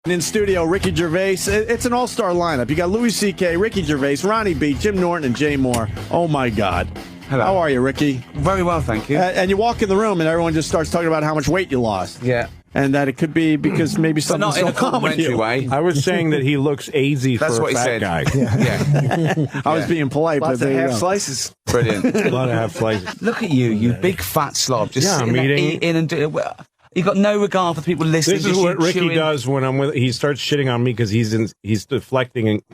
In studio, Ricky Gervais. It's an all-star lineup. You got Louis C.K., Ricky Gervais, Ronnie B., Jim Norton, and Jay Moore. Oh, my God. Hello. How are you, Ricky? Very well, thank you. And you walk in the room, and everyone just starts talking about how much weight you lost. Yeah. And that it could be because maybe something's not in a going on with complimentary you. way. I was saying that he looks AZ That's for what a he fat said. guy. Yeah. I was being polite, Lots but of there you half go. slices. Brilliant. A lot of half slices. Look at you, you big fat slob. Just Yeah, sitting I'm there eating. eating and doing. You've got no regard for people listening. This is just what you Ricky chewing. does when I'm with. He starts shitting on me because he's deflecting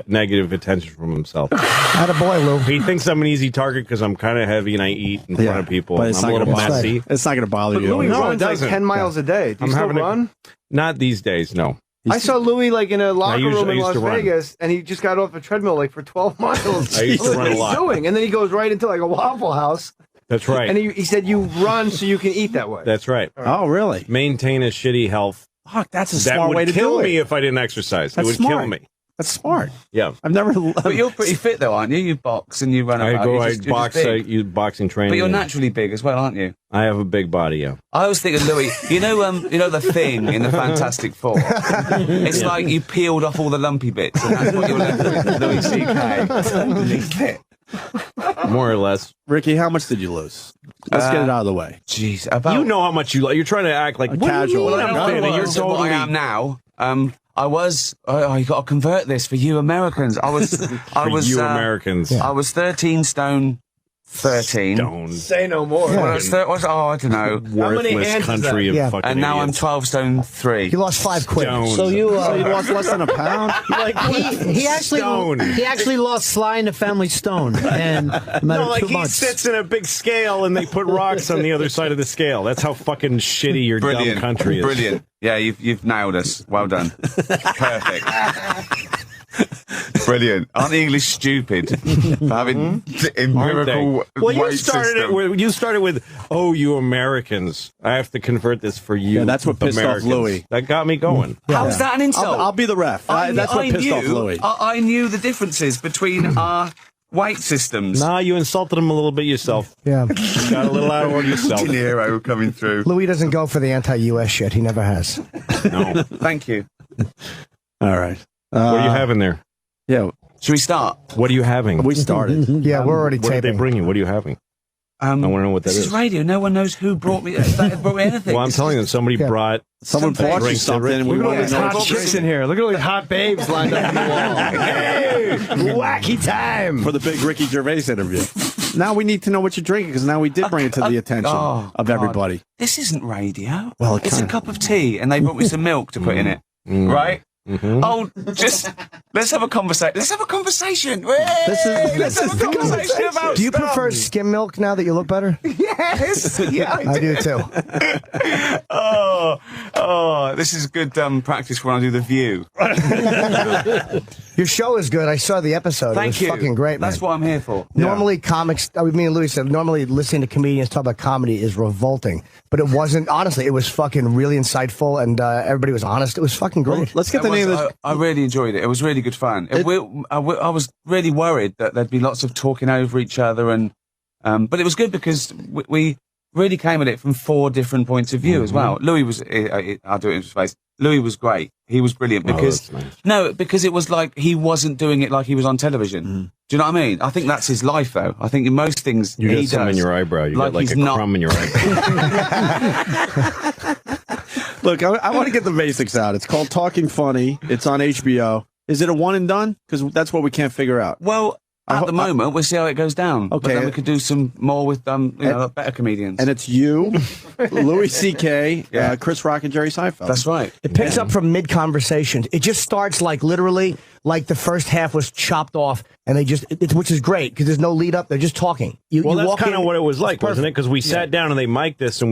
negative attention from himself. Attaboy, Lou. He thinks I'm an easy target because I'm kind of heavy and I eat in front of people. But it's I'm a not little gonna bother- messy. It's not going to bother But you. Louis No, it runs like doesn't. 10 miles a day. Do you still run? Not these days, no. I saw Louis like in a locker room in used Las to run. Vegas, and he just got off a treadmill like for 12 miles. I used to What run a is he lot. doing? And then he goes right into like a Waffle House, That's right. and he said you run so you can eat that way. That's right. Oh, really? Maintain a shitty health. Fuck, that's a That smart would way to kill do me it. if I didn't exercise. That's It would smart. kill me. That's smart. Yeah. I've never... But you're pretty fit though, aren't you? You box and you run about. I You're box. just I big. use boxing training. But you're naturally big as well, aren't you? I have a big body. Yeah. I always think of Louis. You know the Thing in the Fantastic Four. It's like you peeled off all the lumpy bits, and that's what you're left with. Louis C.K. Totally fit. More or less. Ricky, how much did you lose? Let's get it out of the way. Jeez, about You know how much you. You're trying to act like casual. What do you mean I I'm don't thin? know You're what totally. I am now. I was. Oh, you got to convert this for you Americans. I was. I For was. you Americans. I was 13 stone. 13. Stone. Say no more. Well, I don't know. Worthless hands is country that? of fucking And now I'm idiots. 12 stone 3. He lost 5 quid. Stones. So you, So you lost less than a pound? he Stone. actually lost Sly and the Family Stone, and no No, like 2 he months. sits in a big scale and they put rocks on the other side of the scale. That's how fucking shitty your dumb country is. Brilliant. Yeah, you've nailed us. Well done. Perfect. Brilliant. Aren't the English stupid for having empirical Well, you weight started system? You started with, "Oh, you Americans! I have to convert this for you." Yeah, that's what pissed off Americans." Louis. That got me going. How's that an insult? I'll be the ref. That's what pissed off Louis. I knew the differences between our weight systems. Nah, you insulted him a little bit yourself. Yeah. Got a little out of order yourself. Hero coming through. Louis doesn't go for the anti-U.S. shit. He never has. No. Thank you. All right. What are you having there? Yeah, Should we start? What are you having? we started. Yeah, we're already What did they taping. bring you? What are you having? I want to know what that This is. is radio. No one knows who brought me anything. Well, I'm telling you, somebody brought. Someone Something. bought you Drinks, something. and we Look at all wanted these to know hot what you chicks drank. in here. Look at all these hot babes lined up on the wall. Hey, wacky time. For the big Ricky Gervais interview. Now we need to know what you're drinking because now we did bring it to the attention of God. everybody. This isn't radio. Well, it's a kinda. cup of tea, and they brought me some milk to put in it. Right? Oh, just let's have a conversation. Let's have a conversation. Let's have a conversation about. Do you stuff. prefer skim milk now that you look better? Yes. Yeah, I do too. Oh, this is good practice for when I do the View. Your show is good. I saw the episode. Thank it was you. fucking great, man. That's what I'm here for. Normally, comics, me and Louis said, normally listening to comedians talk about comedy is revolting. But it wasn't, honestly, it was fucking really insightful and everybody was honest. It was fucking great. Let's get the name of this. I really enjoyed it. It was really good fun. I was really worried that there'd be lots of talking over each other, and but it was good because we really came at it from 4 different points of view as well. Louis was, I'll do it in his face. Louis was great. He was brilliant because because it was like he wasn't doing it like he was on television. Do you know what I mean? I think that's his life, though. I think in most things You he got some does, in your eyebrow. You like got like he's a not- crumb in your eyebrow. Look, I want to get the basics out. It's called Talking Funny. It's on HBO. Is it a one and done? Because that's what we can't figure out. Well, at the moment, we'll see how it goes down. But Okay. then we could do some more with better comedians. And it's you, Louis C.K., Chris Rock, and Jerry Seinfeld. That's right. It picks up from mid-conversation. It just starts like literally like the first half was chopped off and they just, which is great because there's no lead up. They're just talking. Well, you that's walk kind of in- what it was like, It's wasn't it? perfect. Because we sat down and they mic'd this and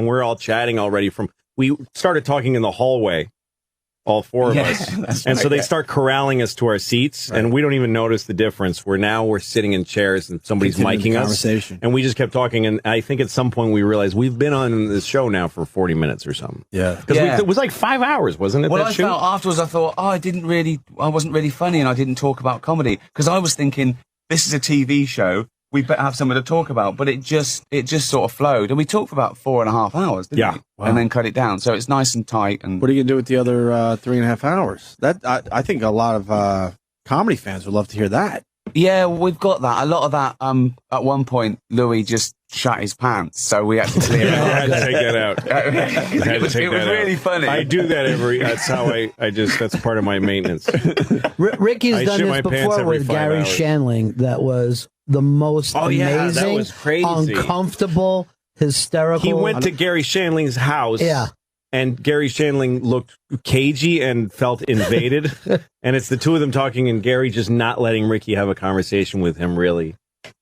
we're all chatting already we started talking in the hallway, all 4 of us. And so they start corralling us to our seats and we don't even notice the difference. We're sitting in chairs and somebody's Continuing the micing us. conversation. And we just kept talking. And I think at some point we realized we've been on this show now for 40 minutes or something. Yeah. Because it was like 5 hours, wasn't it? Well, that I shoot? felt afterwards, I thought, I wasn't really funny and I didn't talk about comedy because I was thinking, this is a TV show. we better have something to talk about. But it just sort of flowed, and we talked for about 4.5 hours, didn't we? Wow. And then cut it down, so it's nice and tight. And What are you gonna do with the other 3.5 hours? That I think a lot of comedy fans would love to hear that. yeah, we've got that. A lot of that. At one point, Louis just shut his pants, so we had to clear I it. had to take that out. It was really funny. I do that that's how that's part of my maintenance. Ricky's I done shit this my pants before every with 5 Gary hours. Shandling. That was the most Oh, yeah, amazing, that was crazy. uncomfortable, hysterical. He went to Gary Shandling's house. Yeah. And Gary Shandling looked cagey and felt invaded. And it's the two of them talking and Gary just not letting Ricky have a conversation with him, really.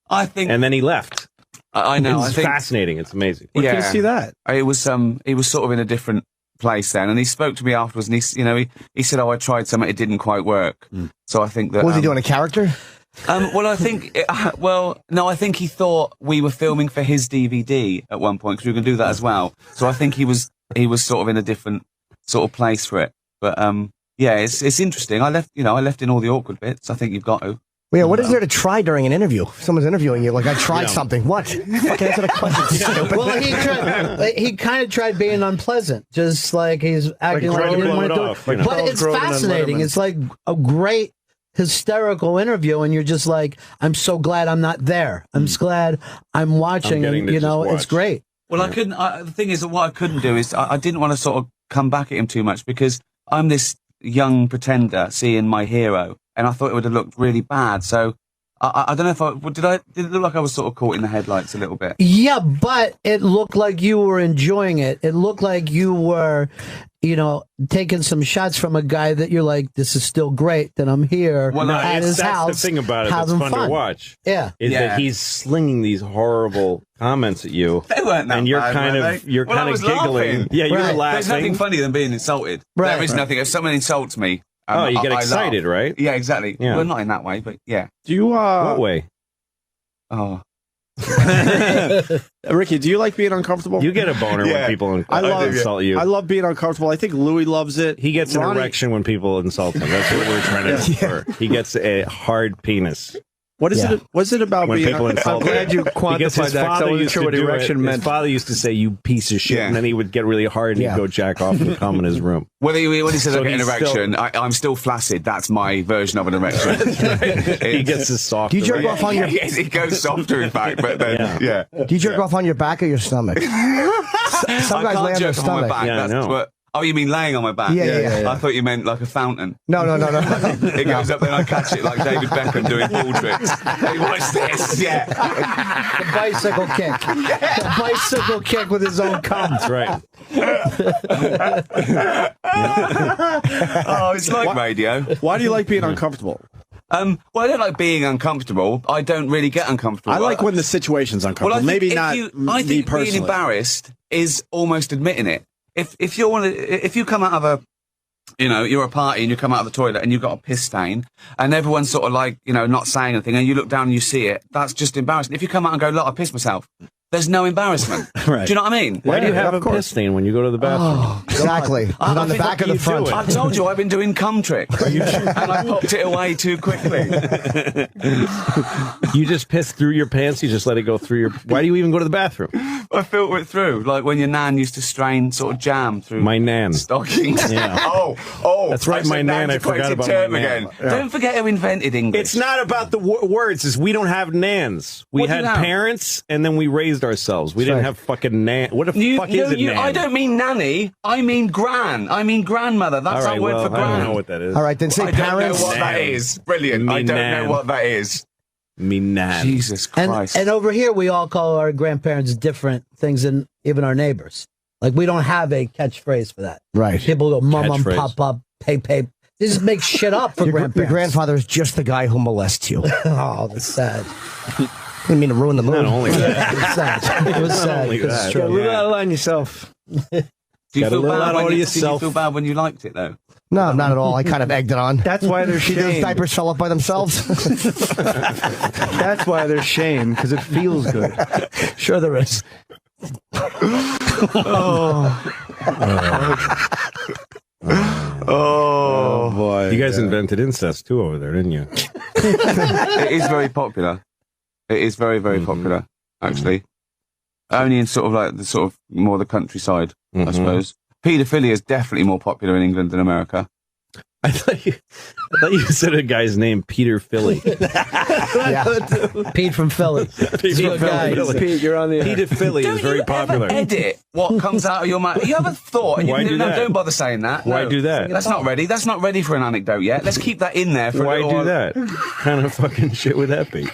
I think, And then he left. I know. It's I think fascinating. It's amazing. Where can you see that? It was sort of in a different place then, and he spoke to me afterwards, and he said, "Oh, I tried something, it didn't quite work." So I think that What was he doing, a character? Well, I think no, I think he thought we were filming for his DVD at one point because we were going to do that as well. So I think he was sort of in a different sort of place for it. But yeah, it's interesting. I left in all the awkward bits. I think you've got to. Well, yeah, what is there to try during an interview? If someone's interviewing you, like, I tried something. What? Fucking answer the question. Stupid. Well, he kind of tried being unpleasant, just like he's acting like he didn't want to do it. you know. But it's fascinating. It's like a great hysterical interview, and you're just like, I'm so glad I'm not there. I'm just glad I'm watching, getting and to you know, just it's watch. great. Well, I couldn't. The thing is that what I couldn't do is I didn't want to sort of come back at him too much because I'm this young pretender seeing my hero, and I thought it would have looked really bad. So I don't know if did it look like I was sort of caught in the headlights a little bit? Yeah, but it looked like you were enjoying it. It looked like you were, taking some shots from a guy that you're like, this is still great that I'm here at his house. That's the thing about it that's having fun to watch. Yeah. Is that he's slinging these horrible comments at you. They weren't that and you're bad, kind were of they? you're Well, I kind was of giggling. laughing. Yeah, you were Right. laughing. There's nothing funnier than being insulted. Right. There is nothing. If someone insults me, Oh, you get I excited, laugh. right? Yeah, exactly. Yeah. Well, not in that way, but yeah. Do you What way? Oh, Ricky, do you like being uncomfortable? You get a boner Yeah. when people I love insult you. I love being uncomfortable. I think Louis loves it. He gets an Ronnie- erection when people insult him. That's what we're trying to infer. He gets a hard penis What is it? What's it about when being? people insult him. glad you Because his quantified that, 'cause I father wasn't used sure to what do erection it. meant. His father used to say, "You piece of shit," Yeah. and then he would get really hard and Yeah. he'd go jack off and come in his room. when he says So I get an he's erection, I'm still flaccid. That's my version of an erection. He gets his soft. Do you jerk off on your? Yes, it goes softer, in fact. But then, yeah. Do you jerk off on your back or your stomach? Some I guys lay can't on their jerk off on my stomach. back. Yeah, I That's know. what. Oh, you mean laying on my back? Yeah. I thought you meant like a fountain. No. It goes up, then I catch it like David Beckham doing ball tricks. Hey, watch this. Yeah. The bicycle kick. The bicycle kick with his own cum. That's right. Oh, it's like radio. Why do you like being uncomfortable? Well, I don't like being uncomfortable. I don't really get uncomfortable. I like when the situation's uncomfortable. Well, I think Maybe if not I me think personally. being embarrassed is almost admitting it. If you come out of a, you're a party and you come out of the toilet and you've got a piss stain and everyone's sort of like, not saying anything and you look down and you see it, that's just embarrassing. If you come out and go, look, I pissed myself, there's no embarrassment. Right. Do you know what I mean? Why do you Yeah, have a of course. piss stain when you go to the bathroom? Exactly. Is it on the think back or you the front? do it. I've told you I've been doing cum tricks and I popped it away too quickly. You just piss through your pants. You just let it go through your. Why do you even go to the bathroom? I filter it through, like when your nan used to strain sort of jam through My nan. stockings. Yeah. Oh, That's right, I said my nan. I antiquated forgot about term my nan. again. Don't forget who invented English. It's not about the words. It's we don't have nans. We What do had you have? parents, and then we raised ourselves. We didn't have fucking nan. What the fuck is it? Nan? I don't mean nanny. I mean gran. I mean grandmother. That's All right, our word well, for I gran. don't know what that is. All right, then say I don't know parents. what that Nan. is. Brilliant. Me I don't nan. know what that is. Me nan. Jesus And, Christ. and over here, we all call our grandparents different things than even our neighbors. Like, we don't have a catchphrase for that. Right. People go, mum, Catchphrase. pop, pop, pay. They just make shit up for Your grandparents. grandfather is just the guy who molests you. Oh, that's sad. I didn't mean to ruin the mood. Not only that. It was sad. It was sad. only It's that. true. A little out of line yourself. do you Got a feel little bad out when of did you yourself. feel bad when you liked it though? No, not at all. I kind of egged it on. That's why they're See, those shamed. diapers fell off by themselves. That's why they're shamed, because it feels good. Sure there is. Oh boy! You guys invented incest too over there, didn't you? It is very popular. It is very, very popular, actually. Only in sort of like the sort of more the countryside, I suppose. Paedophilia is definitely more popular in England than America. I thought you said a guy's name, Peter Philly. Pete from Philly. Pete from Philly. Pete, you're on the air. Peter Philly is very popular. Edit what comes out of your mouth. You ever thought? And Why you, do no, that? don't bother saying that. Why No. do that? That's not ready. That's not ready for an anecdote yet. Let's keep that in there. For Why a little do while. that? What kind of fucking shit would that be?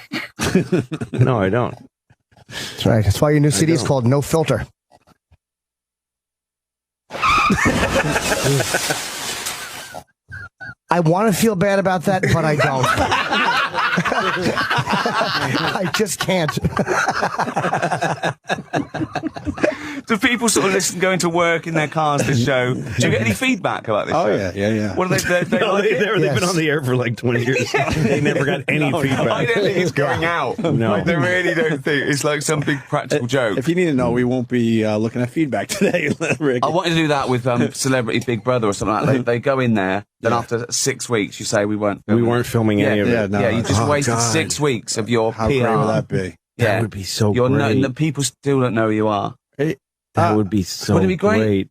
No, I don't. That's right. That's why your new CD is called No Filter. I want to feel bad about that, but I don't. I just can't. Do people sort of listen going to work in their cars this show? Do you get any feedback about this show? yeah. What do they No, like it? they've been on the air for like 20 years. They never got any I feedback. don't think it's going out. No. Like, they really don't think it's like some big practical joke. If you need to know, we won't be looking at feedback today, Rick. I wanted to do that with Celebrity Big Brother or something like that. They go in there, then after 6 weeks, you say we weren't filming. Any of it. Yeah, no. Yeah, you just wasted God. 6 weeks of your How PR. great would that be? Yeah. That would be so You're great. the people still don't know who you are. That would be so Wouldn't it be great? great.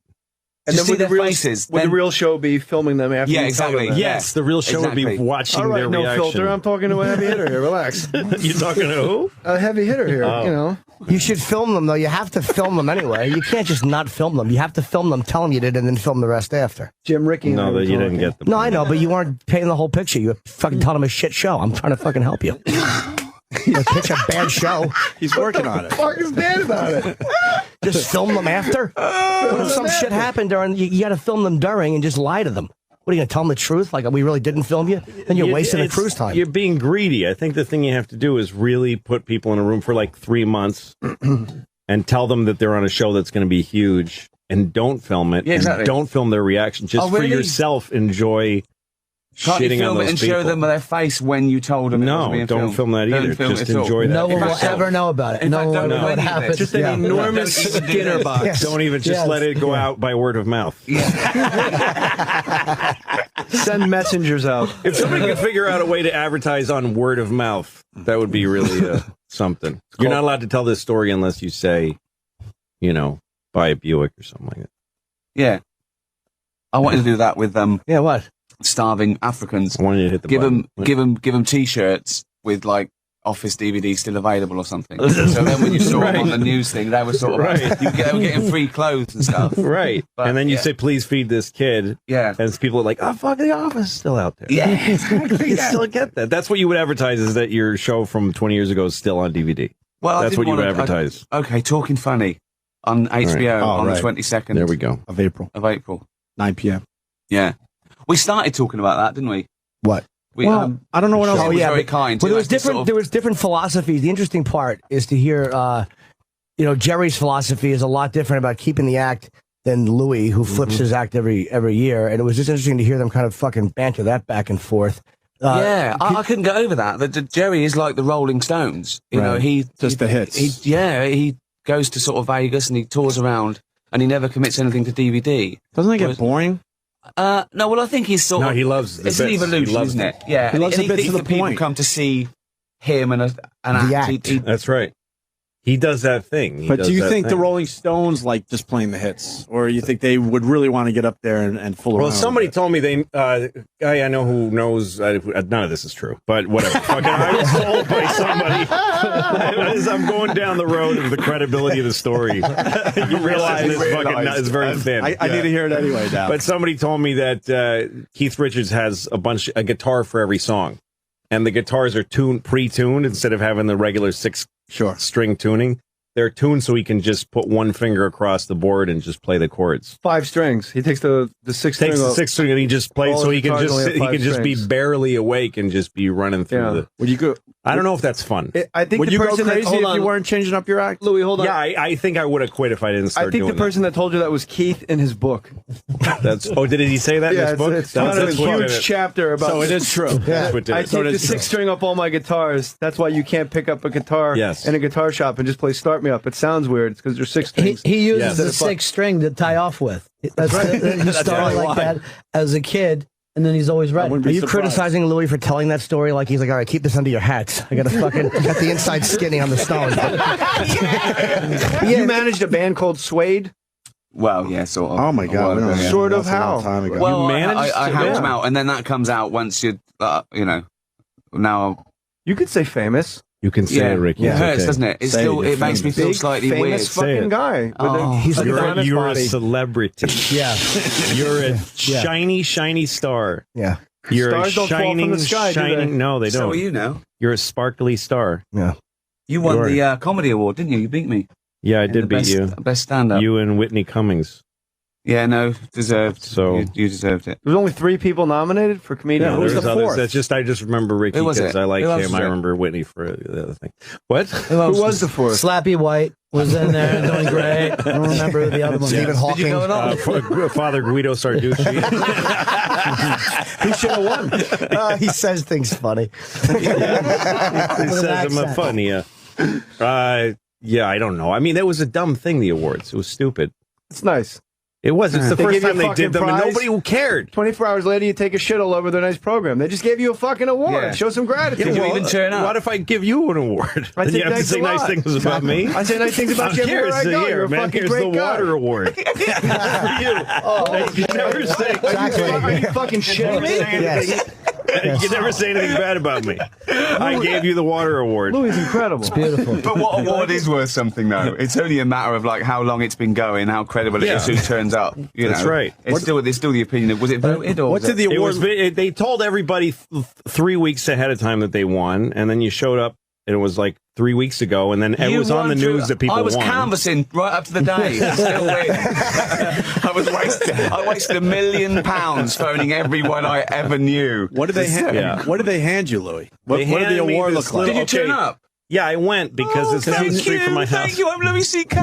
And Just then see would their faces. Would the Then- real show be filming them after? Yeah, you tell them exactly. that? Yes, the real show would Exactly. be watching All right, their no reaction. filter. I'm talking to a heavy hitter here. Relax. You talking to who? A heavy hitter here. Oh. You know. You should film them, though. You have to film them anyway. You can't just not film them. You have to film them, tell them you did, and then film the rest after. Jim, Ricky. and I No, were that you didn't talking. get the No, I know, but you weren't painting the whole picture. You were fucking telling them a shit show. I'm trying to fucking help you. You pitch a bad show. He's working on it. Fuck is bad about it? Just film them after. What if some shit happened during? You got to film them during and just lie to them. What are you gonna tell them the truth? Like we really didn't film you? Then you're wasting the cruise time. You're being greedy. I think the thing you have to do is really put people in a room for like 3 months and tell them that they're on a show that's going to be huge, and don't film it. Yeah, exactly. And don't film their reaction. Just Oh, really? for yourself, enjoy. Can't you shitting film on it those and people. show them their face when you told them? it was No, being don't filmed? film that Don't either. film Just it at all. enjoy that. No one In will fact, ever know about it. in No fact, one will don't know do what any of it. happened. Just an Yeah. enormous Don't even do Skinner this. box. Yes. Don't even just Yes. let it go out by word of mouth. Send messengers out. If somebody could figure out a way to advertise on word of mouth, that would be really something. You're not allowed to tell this story unless you say, buy a Buick or something like that. Yeah. I wanted to do that with Yeah, what? starving Africans. I wanted you to hit the button. Give them T-shirts with like Office DVD still available or something. So then when you saw them on the news thing, they were sort of they were getting free clothes and stuff. Right. But, and then you yeah. say, please feed this kid. Yeah. And people are like, oh, fuck, the Office is still out there. Yeah, exactly. You still get that. That's what you would advertise, is that your show from 20 years ago is still on DVD. Well, I That's didn't what you would wanna- advertise. Okay, Talking Funny on HBO on the 22nd There we go. Of April, of April. 9 p.m. Yeah. We started talking about that, didn't we? What? We, Well, I don't know what else. Sean was very but- kind. Well, He there was liked to different. sort of- There was different philosophies. The interesting part is to hear, Jerry's philosophy is a lot different about keeping the act than Louis, who flips his act every year. And it was just interesting to hear them kind of fucking banter that back and forth. I couldn't get over that. That Jerry is like the Rolling Stones. You know, Just the hits. He goes to sort of Vegas and he tours around and he never commits anything to DVD. Doesn't it get boring? No, well, I think he's sort No, of. he loves the It's an bits. evolution, He loves isn't them. it? Yeah, He loves and the he bits thinks to the that people point. come to see him and an act. He- That's right. He does that thing. He But does do you that think the thing. Rolling Stones like just playing the hits, or you think they would really want to get up there and fool around? Well, somebody with it? told me guy I know who knows, none of this is true, but whatever. Fucking, I was told by somebody, as I'm going down the road of the credibility of the story, you realize it's very thin. I need to hear it anyway now. But somebody told me that Keith Richards has a guitar for every song, and the guitars are pre-tuned instead of having the regular six-string tuning. They're tuned so he can just put one finger across the board and just play the chords. 5 strings. He takes the sixth string. Takes the sixth string and he just plays, All so the he can guitars just only have he 5 can just be strings. barely awake and just be running through Yeah. the. would you go? I don't know if that's fun. I think Would the you go person that crazy hold if on, you weren't changing up your act? Louis, hold on. Yeah, I think I would have quit if I didn't start I think doing the person that told you that was Keith in his book. That's did he say that in his book? It's kind of a huge chapter about. So it is true. That's what did I it. So take it the is true. 6th string up all my guitars. That's why you can't pick up a guitar Yes. in a guitar shop and just play Start Me Up. It sounds weird. It's because there's 6 strings. He uses Yes. the 6th string to tie off with. That's right. He started probably like why. that as a kid, and then he's always ready. wouldn't Are be you surprised. criticizing Louis for telling that story? Like he's like, all right, keep this under your hats. I got to fucking got the inside skinny on the stone. You managed a band called Suede? Well, yeah, sort of. Oh my God! we don't know. Sort of That's a long how? time ago. Well, You managed I to- helped yeah. him out, and then that comes out once you know. Now, You could say famous. You can say yeah, it, Ricky. it It's hurts, okay. doesn't it? It's Say still, it, it makes me feel Big, slightly famous weird. Say fucking it. guy. With Oh. he's You're a a- honest You're a body. celebrity. Yeah, You're a shiny, shiny star. yeah, You're Stars a don't fall from shining, the sky, do they? shining. No, they So don't. are you now? You're a sparkly star. yeah. You won You're- the comedy award, didn't you? You beat me. Yeah, I did beat you. Best stand-up. You and Whitney Cummings. Yeah, no, deserved. So- you deserved it. There was only 3 people nominated for comedian. Yeah, Who was there's the the fourth? That's just I just remember Ricky Who was because it? I like Who else him. was I it? remember Whitney for the other thing. What? Who was the fourth? Slappy White was in there and doing great. I don't remember who the other one. Stephen was. Hawking. Did you go on? Father Guido Sarducci. He should have won. He says things funny. He says I'm a accent. funny. Yeah, I don't know. I mean, that was a dumb thing. The awards. It was stupid. It's nice. It was. It's the They first give you time a they did fucking them, and prize? nobody cared. 24 hours later, you take a shit all over their nice program. They just gave you a fucking award. Yeah. Show some gratitude. Did you even turn up? What if I give you an award? I Then say you have to thanks say a nice lot. things about me. I say nice things about you Here's everywhere I the go. You're year, a man. fucking Here's great the guy. water award. For you. You never say. Are you fucking shitting me? Yes. You never say anything bad about me. I gave you the water award. Louis is incredible. Beautiful. But what award is worth something, though? It's only a matter of like how long it's been going, how credible it is, Yeah. who turns up. You That's know? right. It's still the opinion of was it voted or What was did the It award? was. They told everybody 3 weeks ahead of time that they won, and then you showed up, and it was like 3 weeks ago, and then it You was on won the through- news that people I was won. canvassing right up to the day. Still win. I wasted £1 million phoning everyone I ever knew. What did they hand? Yeah. What did they hand you, Louis? What They did the handed me award this look like? Did you Okay. turn up? Yeah, I went because it's down the street from my house. Thank you, I'm Louis C.K.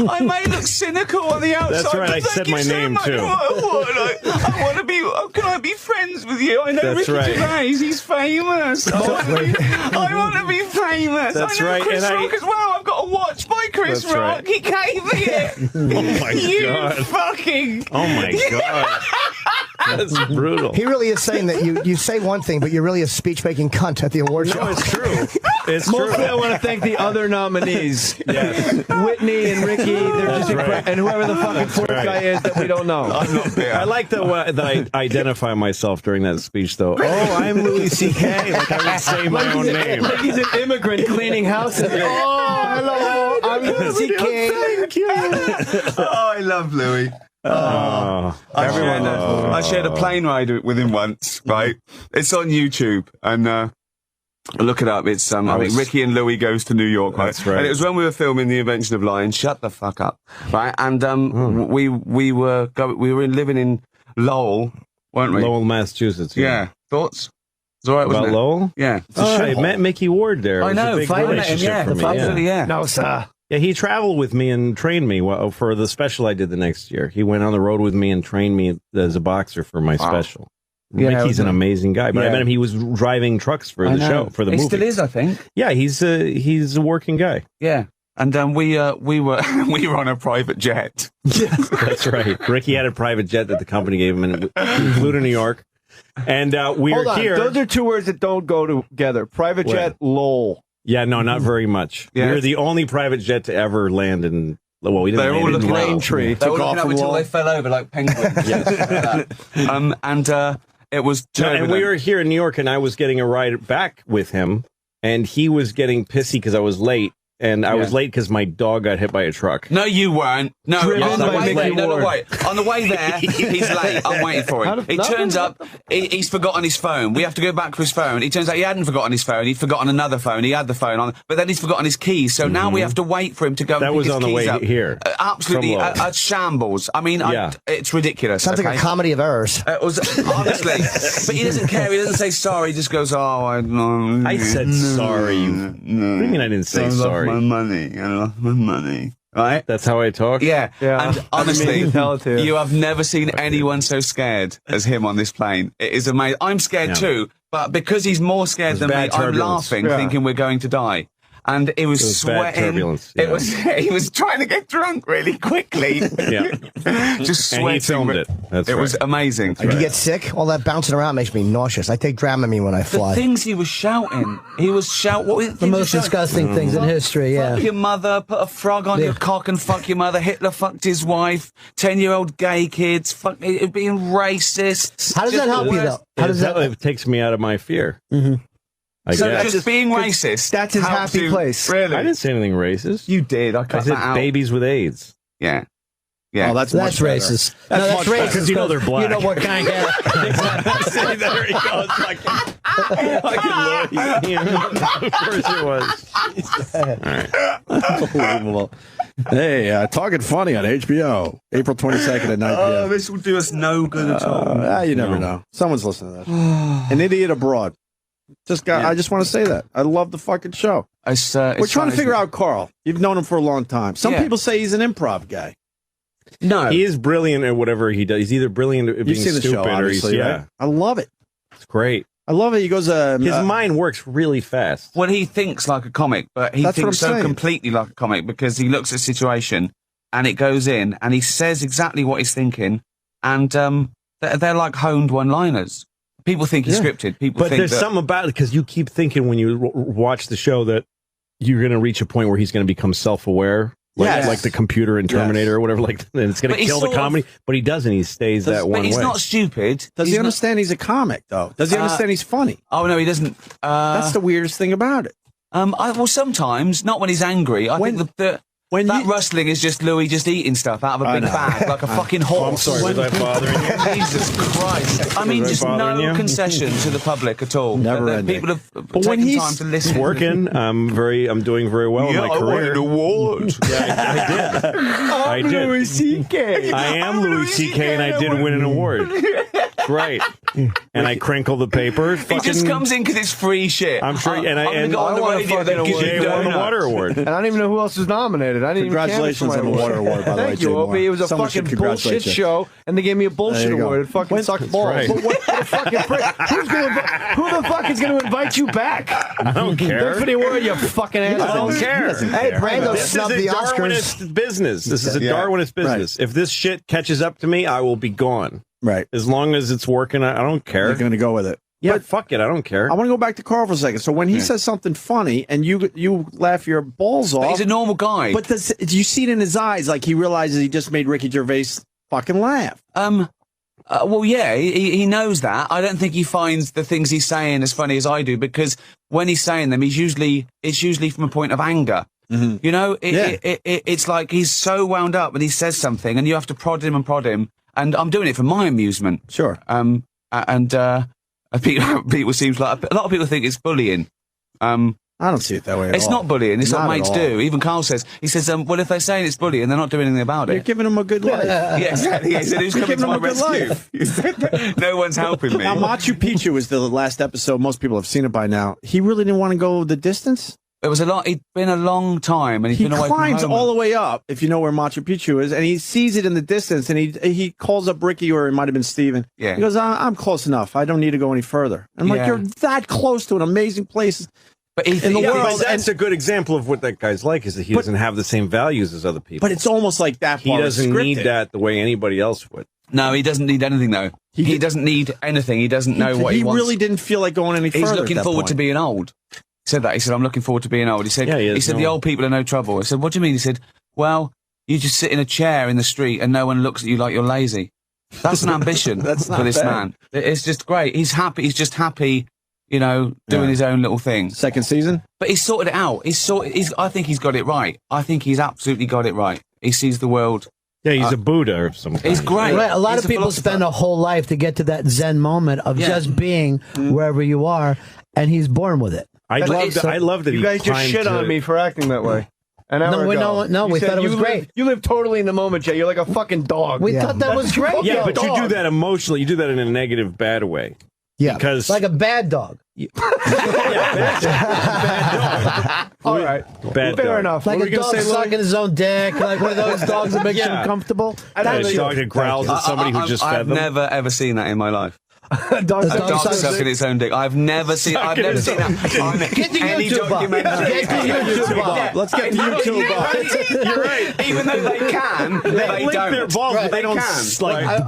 I may look cynical on the outside. That's right, but I thank said you my so name, much. too. I want to be. Can I be friends with you? I know That's Ricky right. Gervais. He's famous. I want to be famous. That's I know right, Chris and Rock as well. I've got a watch by Chris That's Rock. right. He gave me it. Oh my you god! fucking. Oh my god! That's brutal. He really is saying that you say one thing, but you're really a speech-making cunt at the award show. No, it's true. It's Mostly, true. I want to thank the other nominees. Yes. Whitney and Ricky. They're just right. incredible. And whoever the fucking fourth right. guy is that we don't know. I like that I identify myself during that speech, though. Oh, I'm Louis C.K. Like I would say my own name. Like he's an immigrant cleaning houses. Oh, hello. I'm Louis C.K. Thank you. Oh, I love Louis. Oh, I shared a plane ride with him once, right? It's on YouTube, and look it up. It's I think Ricky and Louis goes to New York, right? That's right. And it was when we were filming The Invention of Lying. Shut the fuck up, right? And we were living in Lowell, weren't we? Lowell, Massachusetts. Yeah. Thoughts? It's all right, wasn't About it? Lowell? Yeah. I met Mickey Ward there. It I was know. a big Met him, relationship yeah. for me. Absolutely, yeah. No, sir. Yeah, he traveled with me and trained me for the special I did the next year. He went on the road with me and trained me as a boxer for my special. Yeah, Mickey's an amazing guy, but I Yeah. met him. He was driving trucks for the show, for the he movie. still is, I think. Yeah, he's a working guy. Yeah. And we were we were on a private jet. That's right. Ricky had a private jet that the company gave him, and we flew to New York. And we Hold were on. here. Those are two words that don't go together. Private What? jet, lol. Yeah, no, not very much. Yeah. We were the only private jet to ever land in. Well, we didn't They were all land in looking Lowell. Rain tree. They were Took looking off up from until Lowell. they fell over like penguins. And it was No, turbulent. and we were here in New York, and I was getting a ride back with him, and he was getting pissy because I was late, and I was late because my dog got hit by a truck. No, you weren't. No, Driven on the by way Mickey there. No, Ward. wait. On the way there, he's late. I'm waiting for him. He turns up. He's forgotten his phone. We have to go back for his phone. He turns out he hadn't forgotten his phone. He'd forgotten another phone. He had the phone on, but then he's forgotten his keys. So now we have to wait for him to go. That and pick was his on the keys way up. here Absolutely, from Lowell. a shambles. I mean, Yeah. it's ridiculous. Sounds like okay? a comedy of errors. It was honestly, but he doesn't care. He doesn't say sorry. He just goes, "Oh, I said sorry. What do you mean I didn't say sorry? money. I lost my money." Right? That's how I talk? Yeah. Yeah. And honestly, I can tell it to you. you have never seen anyone so scared as him on this plane. It is amazing. I'm scared Yeah. too, but because he's more scared There's than me, bad I'm turbulence. laughing, Yeah. thinking we're going to die. And he was bad sweating. turbulence, It yeah. was. He was trying to get drunk really quickly. Yeah. Just sweating. And he filmed it. That's It right. was amazing. Did you get sick? All that bouncing around makes me nauseous. I take Dramamine when I The fly. things he was shouting. He was What were The most disgusting things in history, yeah. Fuck your mother, put a frog on your cock and fuck your mother. Hitler fucked his wife. 10-year-old gay kids. Fuck it, being racist. How does that help you, though? How does that... It takes me out of my fear. I So guess. just being racist. That's his helps happy you- place. Really? I didn't say anything racist. You did. I I cut said that out. babies with AIDS. Yeah. Yeah. Oh, that's That's much better. racist. That's No, that's much better. racist. Because you know they're black. You know what kind of... See, there he goes. Of course it was. Unbelievable. Hey, Talking Funny on HBO, April 22nd at 9 p.m. this will do us no good at all. You never know. Someone's listening to that. An Idiot Abroad. I just want to say that. I love the fucking show. We're trying to figure out Carl. You've known him for a long time. Some people say he's an improv guy. No. He is brilliant at whatever he does. He's either brilliant at being You've seen the stupid show, or he's, obviously, right? I love it. It's great. I love it. He goes, His mind works really fast. Well, he thinks like a comic, but he That's what thinks I'm so saying. completely like a comic because he looks at a situation and it goes in and he says exactly what he's thinking, and they're like honed one-liners. People think he's scripted. People But think there's something about it because you keep thinking when you watch the show that you're going to reach a point where he's going to become self-aware. Like the computer in Terminator or whatever, and it's going to kill the comedy. But he doesn't. He stays that one way. But he's not stupid. Does he understand he's a comic, though? Does he understand he's funny? Oh, no, he doesn't. That's the weirdest thing about it. Well, sometimes, not when he's angry. I think that rustling is just Louis just eating stuff out of a big bag, like a fucking horse. I'm sorry, was I bothering you? Jesus Christ. I mean, just no concession to the public at all. Never ending. People have taken time to listen. It's working. I'm doing very well in my career. I won an award. Yeah, I did. Louis C.K. I am Louis C.K. and I did win an award. Right. And I crinkle the paper. He just comes in because it's free shit. I'm sure. I'm gonna go on the radio and give Jay you won the donuts. Water Award. And I don't even know who else was nominated. I didn't Congratulations even on the Water Award, by the way, Thank Jay you, Moore. Opie. It was a Someone should fucking bullshit congratulate you. show, and they gave me a bullshit There you go. award. It fucking sucked balls. right. But what the fucking prick? Who the fuck is going to invite you back? I don't care. Anthony Ward, you fucking ass. I don't care. Hey, Brando This is snubbed a the Oscars. Darwinist business. This is a Darwinist business. If this shit catches up to me, I will be gone. Right. As long as it's working, I don't care. You're going to go with it. Yeah, But fuck it. I don't care. I want to go back to Carl for a second. So when he says something funny and you laugh your balls off. But he's a normal guy. But do you see it in his eyes like he realizes he just made Ricky Gervais fucking laugh? Well, yeah, he knows that. I don't think he finds the things he's saying as funny as I do, because when he's saying them, it's usually from a point of anger. Mm-hmm. You know, it's like he's so wound up and he says something and you have to prod him, and I'm doing it for my amusement. Sure. People seems like a lot of people think it's bullying. I don't see it that way at It's all. not bullying. It's Not what at mates all. do. Even Carl says, well, if they're saying it's bullying, they're not doing anything about You're it. giving him a good life. Yeah, exactly. He said, who's You're coming to giving my him a good rescue? He said, no one's helping me. Now, Machu Picchu is the last episode. Most people have seen it by now. He really didn't want to go the distance. It'd been a long time, and He been away from climbs home. all the way up, if you know where Machu Picchu is, and he sees it in the distance, and he calls up Ricky, or it might have been Steven. Yeah. He goes, I'm close enough. I don't need to go any further. I'm like, Yeah. you're that close to an amazing place. But he in the Yeah, world, but that's a good example of what that guy's like, is that he doesn't have the same values as other people. But it's almost like that he part is doesn't need scripted. that the way anybody else would. No, he doesn't need anything, though. He doesn't need anything. He doesn't know what he wants. He really didn't feel like going any further. He's at looking that forward point. to being old. He said that. He said, I'm looking forward to being old. He said, Yeah, he is the no- old people are no trouble. I said, what do you mean? He said, well, you just sit in a chair in the street and no one looks at you like you're lazy. That's an ambition That's not for this bad. man. It's just great. He's happy. He's just happy, you know, doing his own little thing. Second season? But he's sorted it out. I think he's got it right. I think he's absolutely got it right. He sees the world. Yeah, he's a Buddha of some kind. He's great. Right, a lot He's of people philosopher. spend a whole life to get to that Zen moment of Yeah. just being wherever you are, and he's born with it. I love that You he guys just climbed shit to- on me for acting that way. An hour No, ago. we You said thought it was you great. Live, you live totally in the moment, Jay. You're like a fucking dog. We thought that was great. Yeah, but you do dog. that emotionally. You do that in a negative, bad way. Yeah, Because like a bad dog. All right. bad Fair dog. enough. Like What a were you dog gonna say, Louis? sucking his own dick, like one of those dogs that makes Yeah. you uncomfortable. I don't A know. dog that growls at somebody who just I've fed them. never ever seen that in my life. A dog sucking its own dick. I've never seen that on Get the any YouTube documentary. Get the YouTube Bob. Let's get the YouTube Bob. You're right. Even though they can, they lick don't. their balls, but they don't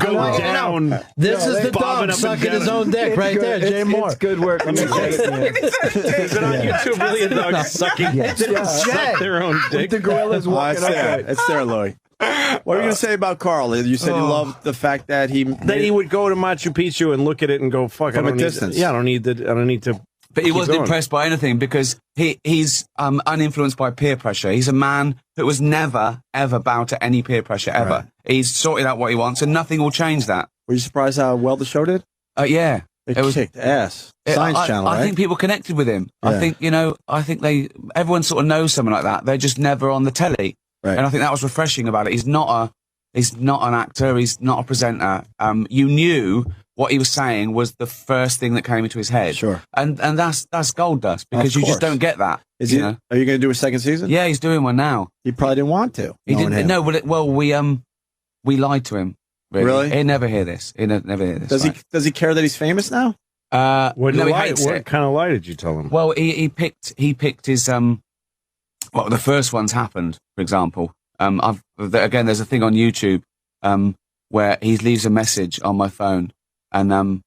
go down. This is the dog sucking his own dick right there, Jay Moore. It's good work. Let me say it. Is it on YouTube? Really, a dog sucking? They suck their own dick. The gorilla's walking up. It's there, Louis. What were you going to say about Carl? You said you loved the fact that he would go to Machu Picchu and look at it and go, "Fuck, from I don't a distance." I don't need to. But he wasn't going. impressed by anything because he's uninfluenced by peer pressure. He's a man who was never, ever bound to any peer pressure, ever. Right. He's sorted out what he wants, and nothing will change that. Were you surprised how well the show did? Yeah. It was kicked ass. Science Channel, right? I think people connected with him. Yeah. I think, everyone sort of knows someone like that. They're just never on the telly. Right. And I think that was refreshing about it. He's not an actor. He's not a presenter. You knew what he was saying was the first thing that came into his head. Sure. And that's gold dust because you just don't get that. Are you going to do a second season? Yeah, he's doing one now. He probably didn't want to. He didn't. No, we lied to him. Really? He'd never hear this. He'd never hear this. Does he care that he's famous now? What he hates it. kind of lie did you tell him? Well, he picked his the first one's happened, for example. Again, there's a thing on YouTube where he leaves a message on my phone, and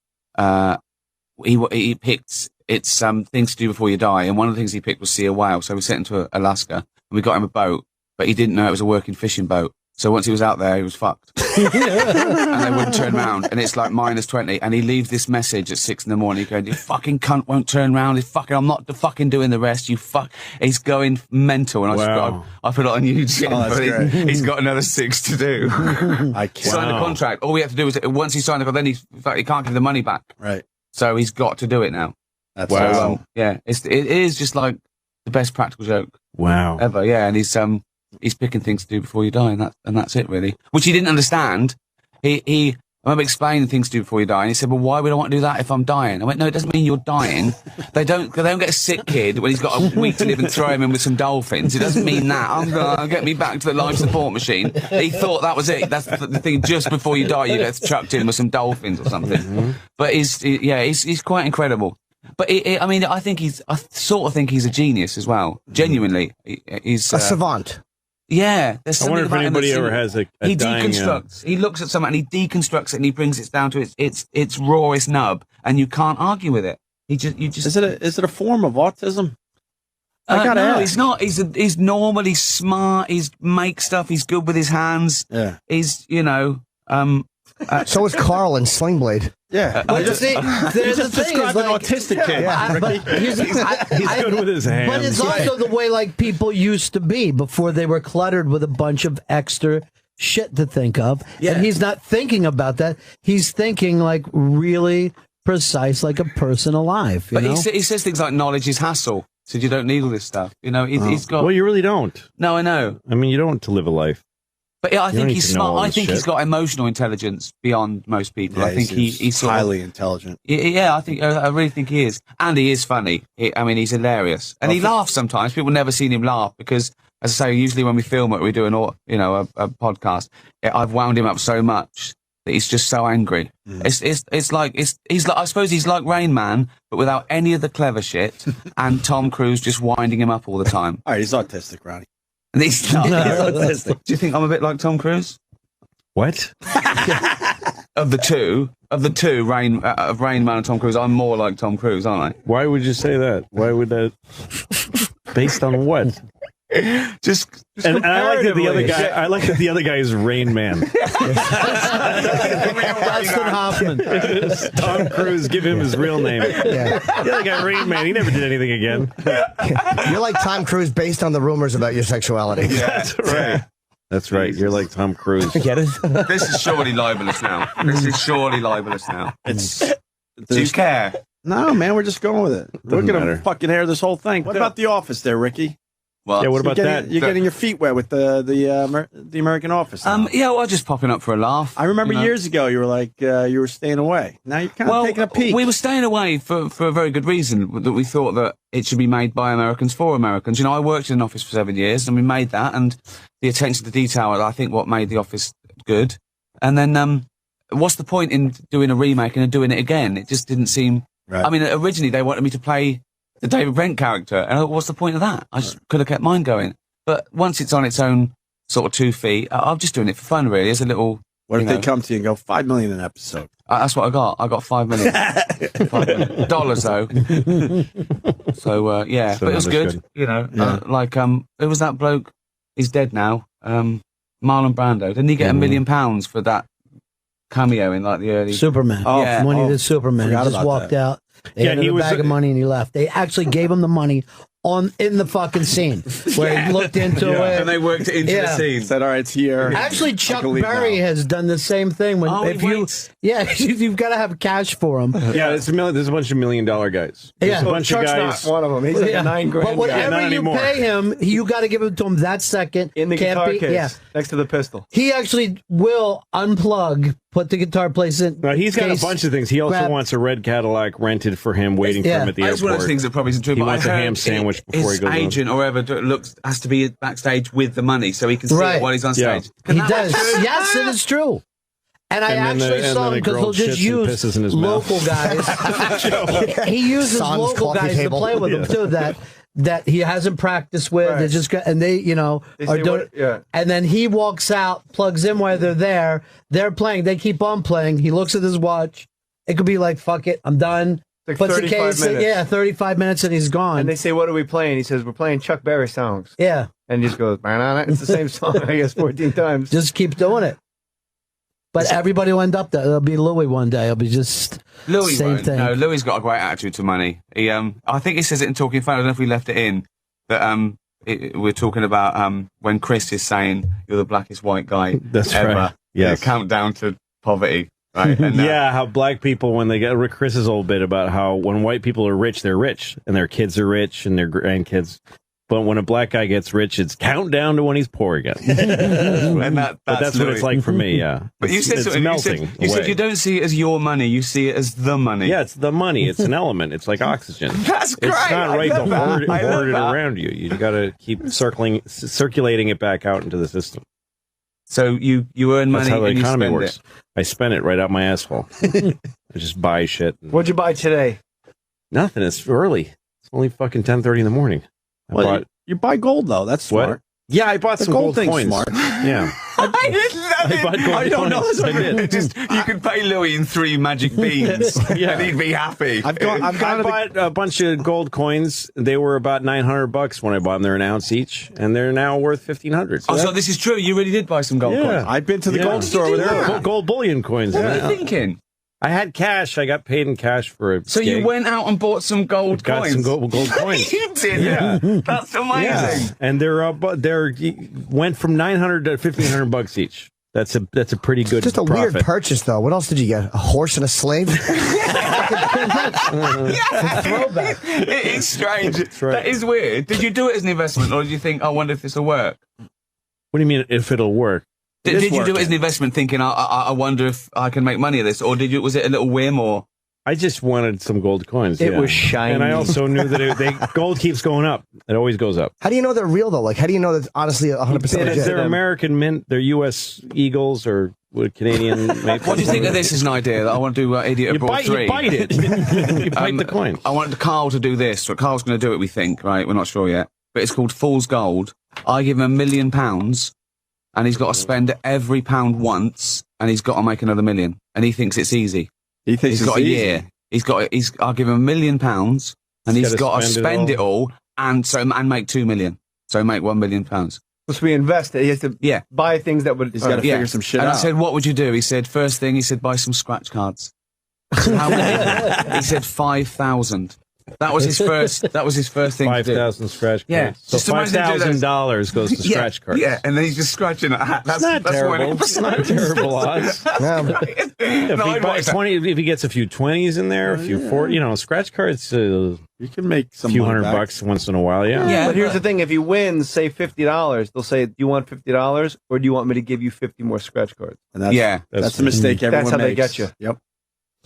he picked things to do before you die, and one of the things he picked was see a whale. So we sent him to Alaska, and we got him a boat, but he didn't know it was a working fishing boat. So once he was out there, he was fucked. And they wouldn't turn around. And it's like -20. And he leaves this message at 6 a.m. going, "You fucking cunt won't turn around. I'm not fucking doing the rest. You fuck." He's going mental. And I put it on YouTube. But he's got another 6 to do. I can't. Sign a contract. All we have to do is, once he signed the contract, then he can't give the money back. Right. So he's got to do it now. That's so, yeah. It is just like the best practical joke. Wow. Ever. Yeah. And he's picking things to do before you die, and that's it, really. Which he didn't understand. I remember explaining things to do before you die, and he said, "Well, why would I want to do that if I'm dying?" I went, "No, it doesn't mean you're dying. They don't get a sick kid when he's got a week to live and throw him in with some dolphins. It doesn't mean that. I'm gonna get me back to the life support machine." He thought that was it. That's the thing. Just before you die, you get chucked in with some dolphins or something. Mm-hmm. But he's quite incredible. But I sort of think he's a genius as well. Genuinely, he's a savant. Yeah, there's I something wonder if about anybody him ever has a he dying, deconstructs. He looks at something and he deconstructs it and he brings it down to its rawest nub, and you can't argue with it. Is it a form of autism? I gotta ask. He's not. He's normally smart. He's makes stuff. He's good with his hands. Yeah. He's so is Carl in Sling Blade. Yeah, you just described an autistic kid. He's good with his hands. But it's also the way like people used to be before they were cluttered with a bunch of extra shit to think of. Yeah. And he's not thinking about that. He's thinking like really precise, like a person alive. You know? He says things like knowledge is hassle. So you don't need all this stuff. He's got. Well, you really don't. No, I know. I mean, you don't to live a life. But yeah, I think he's smart. I think he's got emotional intelligence beyond most people. Yeah, I think he's highly intelligent. Yeah, I really think he is. And he is funny. He's hilarious. And he laughs sometimes. People never seen him laugh because, as I say, usually when we film it, we do a podcast. I've wound him up so much that he's just so angry. Mm. It's like I suppose he's like Rain Man, but without any of the clever shit, and Tom Cruise just winding him up all the time. All right, he's autistic, Ronnie. He's not. He's autistic. Do you think I'm a bit like Tom Cruise? What? Of the two, Rain Man and Tom Cruise, I'm more like Tom Cruise, aren't I? Why would you say that? Why would that? Based on what? Just and I like that the other guy. I like that the other guy is Rain Man. Dustin Hoffman. Tom Cruise. Give him his real name. Yeah. The other guy, Rain Man. He never did anything again. You're like Tom Cruise based on the rumors about your sexuality. Yeah, that's right. That's right. You're like Tom Cruise. Get it? This is surely libelous now. Do you care? No, man. We're just going with it. We're gonna fucking air this whole thing. What about The Office, there, Ricky? Well, yeah, what about that? You're getting your feet wet with the American Office. Yeah, well, just popping up for a laugh. I remember years ago you were like you were staying away. Now you're kind of taking a peek. We were staying away for a very good reason. That we thought that it should be made by Americans for Americans. I worked in an office for 7 years, and we made that. And the attention to detail, I think, what made The Office good. And then what's the point in doing a remake and doing it again? It just didn't seem. Right. I mean, originally they wanted me to play the David Brent character, and what's the point of that? I just could have kept mine going. But once it's on its own sort of 2 feet, I'm just doing it for fun, really. As a little. What if they come to you and go $5 million an episode? That's what I got. I got $5 million. $5 million though. So yeah, but it was good. You know, who was that bloke? He's dead now. Marlon Brando. Didn't he get £1 million for that cameo in like the early Superman? Oh, yeah. When he did Superman, he just walked out. They had a bag of money and he left. They actually gave him the money in the fucking scene where he looked into it and they worked it into the scene. Said, "All right, it's here." Actually, Chuck Berry has done the same thing. When you've got to have cash for him. Yeah, there's a bunch of $1 million guys. There's a bunch of guys. Not one of them. He's like a $9 grand. But whatever you pay him, you got to give it to him that second in the guitar case, next to the pistol. He actually will unplug. Put the guitar place in. No, he's got a bunch of things. He also wants a red Cadillac rented for him, waiting for him at the airport. That's one of those things that probably isn't true. He wants a ham sandwich before he goes on. His agent or whoever has to be backstage with the money so he can see it while he's on stage. He does. Yes, it is true. And I actually saw him because he'll just use local guys. He uses local guys to play with him too. That he hasn't practiced with. They just got, and they are doing. And then he walks out, plugs in while they're there. They're playing. They keep on playing. He looks at his watch. It could be like, fuck it, I'm done. Like puts 35 the case minutes. in, 35 minutes and he's gone. And they say, what are we playing? He says, we're playing Chuck Berry songs. Yeah. And he just goes, it's the same song, I guess, 14 times. Just keep doing it. But everybody will end up there. It'll be Louis one day. It'll be just Louis same won't. thing. No, Louis got a great attitude to money. He, I think he says it in Talking Phone. I don't know if we left it in. That we're talking about when Chris is saying you're the blackest white guy That's ever. right. Yes. Countdown to poverty. Right. And, how black people, when they get Chris's old bit about how when white people are rich, they're rich, and their kids are rich, and their grandkids. But when a black guy gets rich, it's countdown to when he's poor again. And that's what it's like for me, yeah. But you said something. You said you don't see it as your money, you see it as the money. Yeah, it's the money. It's an element. It's like oxygen. That's great. It's not right to hoard it around you. You got to keep circulating it back out into the system. So you earn money. That's how the and economy you spend works. It. I spend it right out my asshole. I just buy shit. What'd you buy today? Nothing. It's early. It's only fucking 10:30 in the morning. You buy gold though. That's smart. What? Yeah, I bought some gold coins. Smart. Yeah. I bought gold I don't coins. know. I did. You could pay Louis in 3 magic beans, and he'd be happy. I bought a bunch of gold coins. They were about $900 when I bought them. They're an ounce each, and they're now worth $1,500. So this is true. You really did buy some gold coins. I've been to the gold store with her. Gold bullion coins. What are you thinking? I had cash. I got paid in cash for a So gig. You went out and bought some gold got coins? Some gold coins. You did, yeah. That's amazing. Yeah. And they're went from $900 to $1,500 each. That's a pretty good. Just a profit. weird purchase, though. What else did you get? A horse and a slave? Throwback. It is strange. Right. That is weird. Did you do it as an investment, or did you think, I wonder if this will work? What do you mean if it'll work? Did you do it as an investment, thinking, I wonder if I can make money of this, or was it a little whim, or? I just wanted some gold coins. It was shiny. And I also knew that gold keeps going up. It always goes up. How do you know they're real, though? Like, how do you know that's honestly 100% legit? They're American mint. They're U.S. Eagles or Canadian Maple. What do you think of this as an idea that I want to do Idiot Abroad 3? You bite it. You bite the coin. I want Carl to do this. So Carl's going to do it, we think, right? We're not sure yet. But it's called Fool's Gold. I give him £1 million, and he's got to spend every pound once, and he's got to make another $1 million. And he thinks it's easy. He thinks he's got a year. I'll give him £1 million, and he's got to spend it all and make 2 million. So make £1 million. So we invest it. He has to buy things that would. He's got to figure some shit out. And I said, what would you do? He said, first thing, buy some scratch cards. I said, how many? He said 5,000. That was his first thing. 5,000 scratch cards. Yeah. So $5,000 goes to scratch cards. Yeah, and then he's just scratching a hat. That's not terrible. It's not terrible odds. If he gets a few 20s in there, a few 40, scratch cards. You can make some few $100 once in a while. Yeah. But here's the thing: if he wins, say $50, they'll say, "Do you want $50, or do you want me to give you 50 more scratch cards?" And that's the mistake everyone makes. That's how they get you. Yep.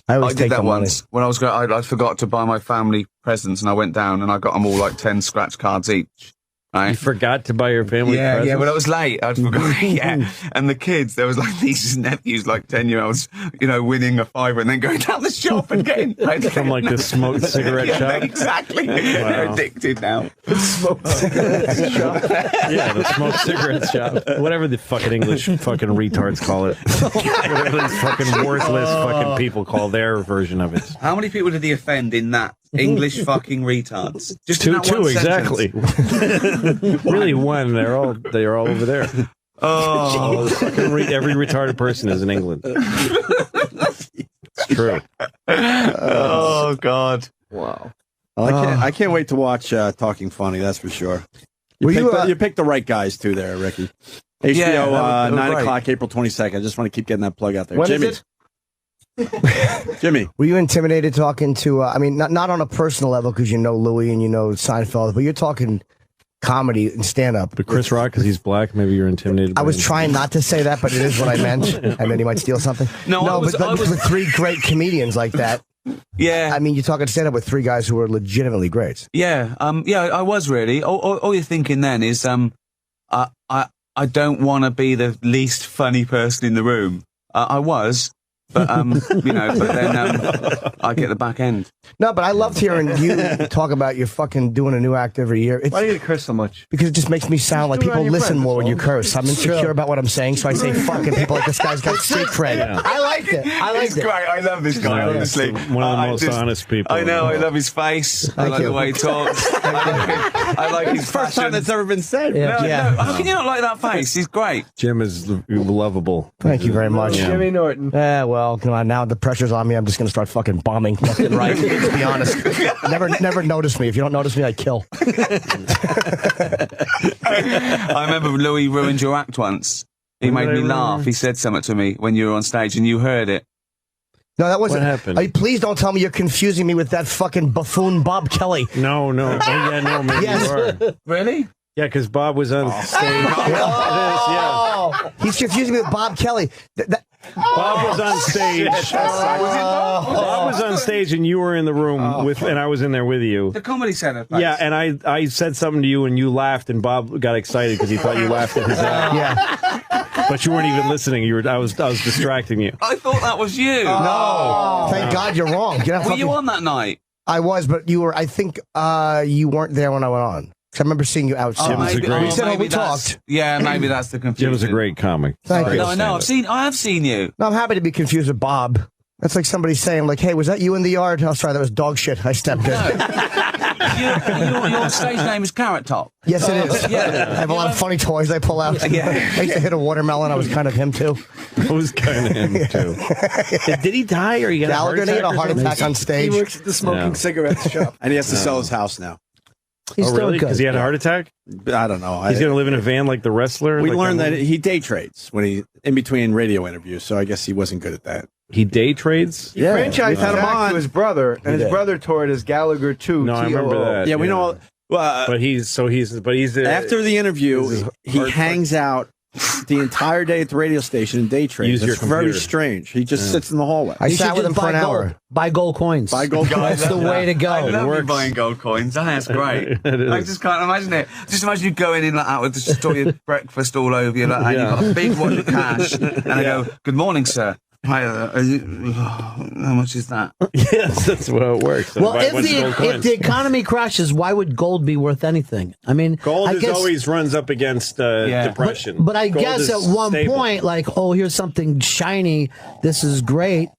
I did that once when I was going. I forgot to buy my family presents, and I went down and I got them all like 10 scratch cards each. Right? You forgot to buy your family presents? Yeah, well, it was late. I'd forgot. Yeah. And the kids, there was like nieces and nephews, like 10-year-olds, winning a $5 and then going down the shop and getting from like the smoked cigarette shop? Exactly. Wow. They're addicted now. Smoked cigarette shop. Yeah, the smoked cigarette shop. Whatever the fucking English fucking retards call it. Whatever these fucking worthless fucking people call their version of it. How many people did he offend in that? English fucking retards. Just two exactly. Really, one. They're all over there. Oh, every retarded person is in England. It's true. Oh God! Wow. Well, I can't wait to watch Talking Funny. That's for sure. You picked the right guys too, there, Ricky. HBO 9 o'clock, April 22nd. I just want to keep getting that plug out there. When Jimmy. is it? Jimmy, were you intimidated talking to? I mean, not on a personal level because you know Louis and you know Seinfeld, but you're talking comedy and stand up. But Chris Rock, because he's black, maybe you're intimidated. I was trying not to say that, but it is what I meant, and then he might steal something. No, but with three great comedians like that. Yeah, I mean, you're talking stand up with three guys who are legitimately great. Yeah, I was really. All you're thinking then is, I don't want to be the least funny person in the room. I was. But but then I get the back end. No, but I loved hearing you talk about you're fucking doing a new act every year. Why do you curse so much? Because it just makes me sound like people listen more when you curse. I'm insecure about what I'm saying, so I say fucking people like this guy's got street cred. Yeah. I liked it. It's great. I love this guy, honestly. One of the most honest people. I know. I love his face. I like the way he talks. I like his first time that's ever been said. No, how can you not like that face? He's great. Jim is lovable. Thank you very much. Jimmy Norton. Well, come on, now the pressure's on me. I'm just going to start fucking bombing left and right. To be honest, never notice me. If you don't notice me, I kill. I remember Louis ruined your act once. He made me laugh. He said something to me when you were on stage, and you heard it. No, that wasn't. What happened? Please don't tell me you're confusing me with that fucking buffoon Bob Kelly. No. Maybe you are. Really? Yeah, because Bob was on stage. Yeah. He's confusing me with Bob Kelly. Bob was on stage. Bob was on stage, and you were in the room and I was in there with you. The Comedy Center. Yeah, and I said something to you, and you laughed, and Bob got excited because he thought you laughed at his act. Yeah. But you weren't even listening. I was distracting you. I thought that was you. No. Thank God you're wrong. Were you on that night? I was, but you were. I think you weren't there when I went on. I remember seeing you outside. We talked. Yeah, maybe that's the confusion. Jim was a great comic. Thank you. No, I know. I have seen you. No, I'm happy to be confused with Bob. That's like somebody saying, like, "Hey, was that you in the yard?" Oh, sorry, that was dog shit. I stepped in. Your stage name is Carrot Top. Yes, it is. Yeah. I have a lot of funny toys I pull out. Yeah. I used to hit a watermelon. I was kind of him too. I was kind of him too. Did he die or he got Gallagher had a heart attack on stage? He works at the smoking cigarettes shop, and he has to sell his house now. He's really? Because he had a heart attack? I don't know. He's going to live in a van like the wrestler? We learned that he day trades in between radio interviews, so I guess he wasn't good at that. He day trades? He franchised him on to his brother, and his brother toured as Gallagher too. No, I remember that. Yeah, we know. But he's after the interview, he hangs out the entire day at the radio station and day trades. It's very strange. He just sits in the hallway. I sat with him for an hour. Buy gold coins. Buy gold coins. That's the way to go. I love you buying gold coins. That's great. I just can't imagine it. Just imagine you going in like that with just all your breakfast all over you, like, and you've got a big wad of cash, and I go, "Good morning, sir. Hi, how much is that?" Yes, that's how it works. Well, if the economy crashes, why would gold be worth anything? I mean, gold always runs up against depression. But I guess at one point, like, oh, here's something shiny. This is great.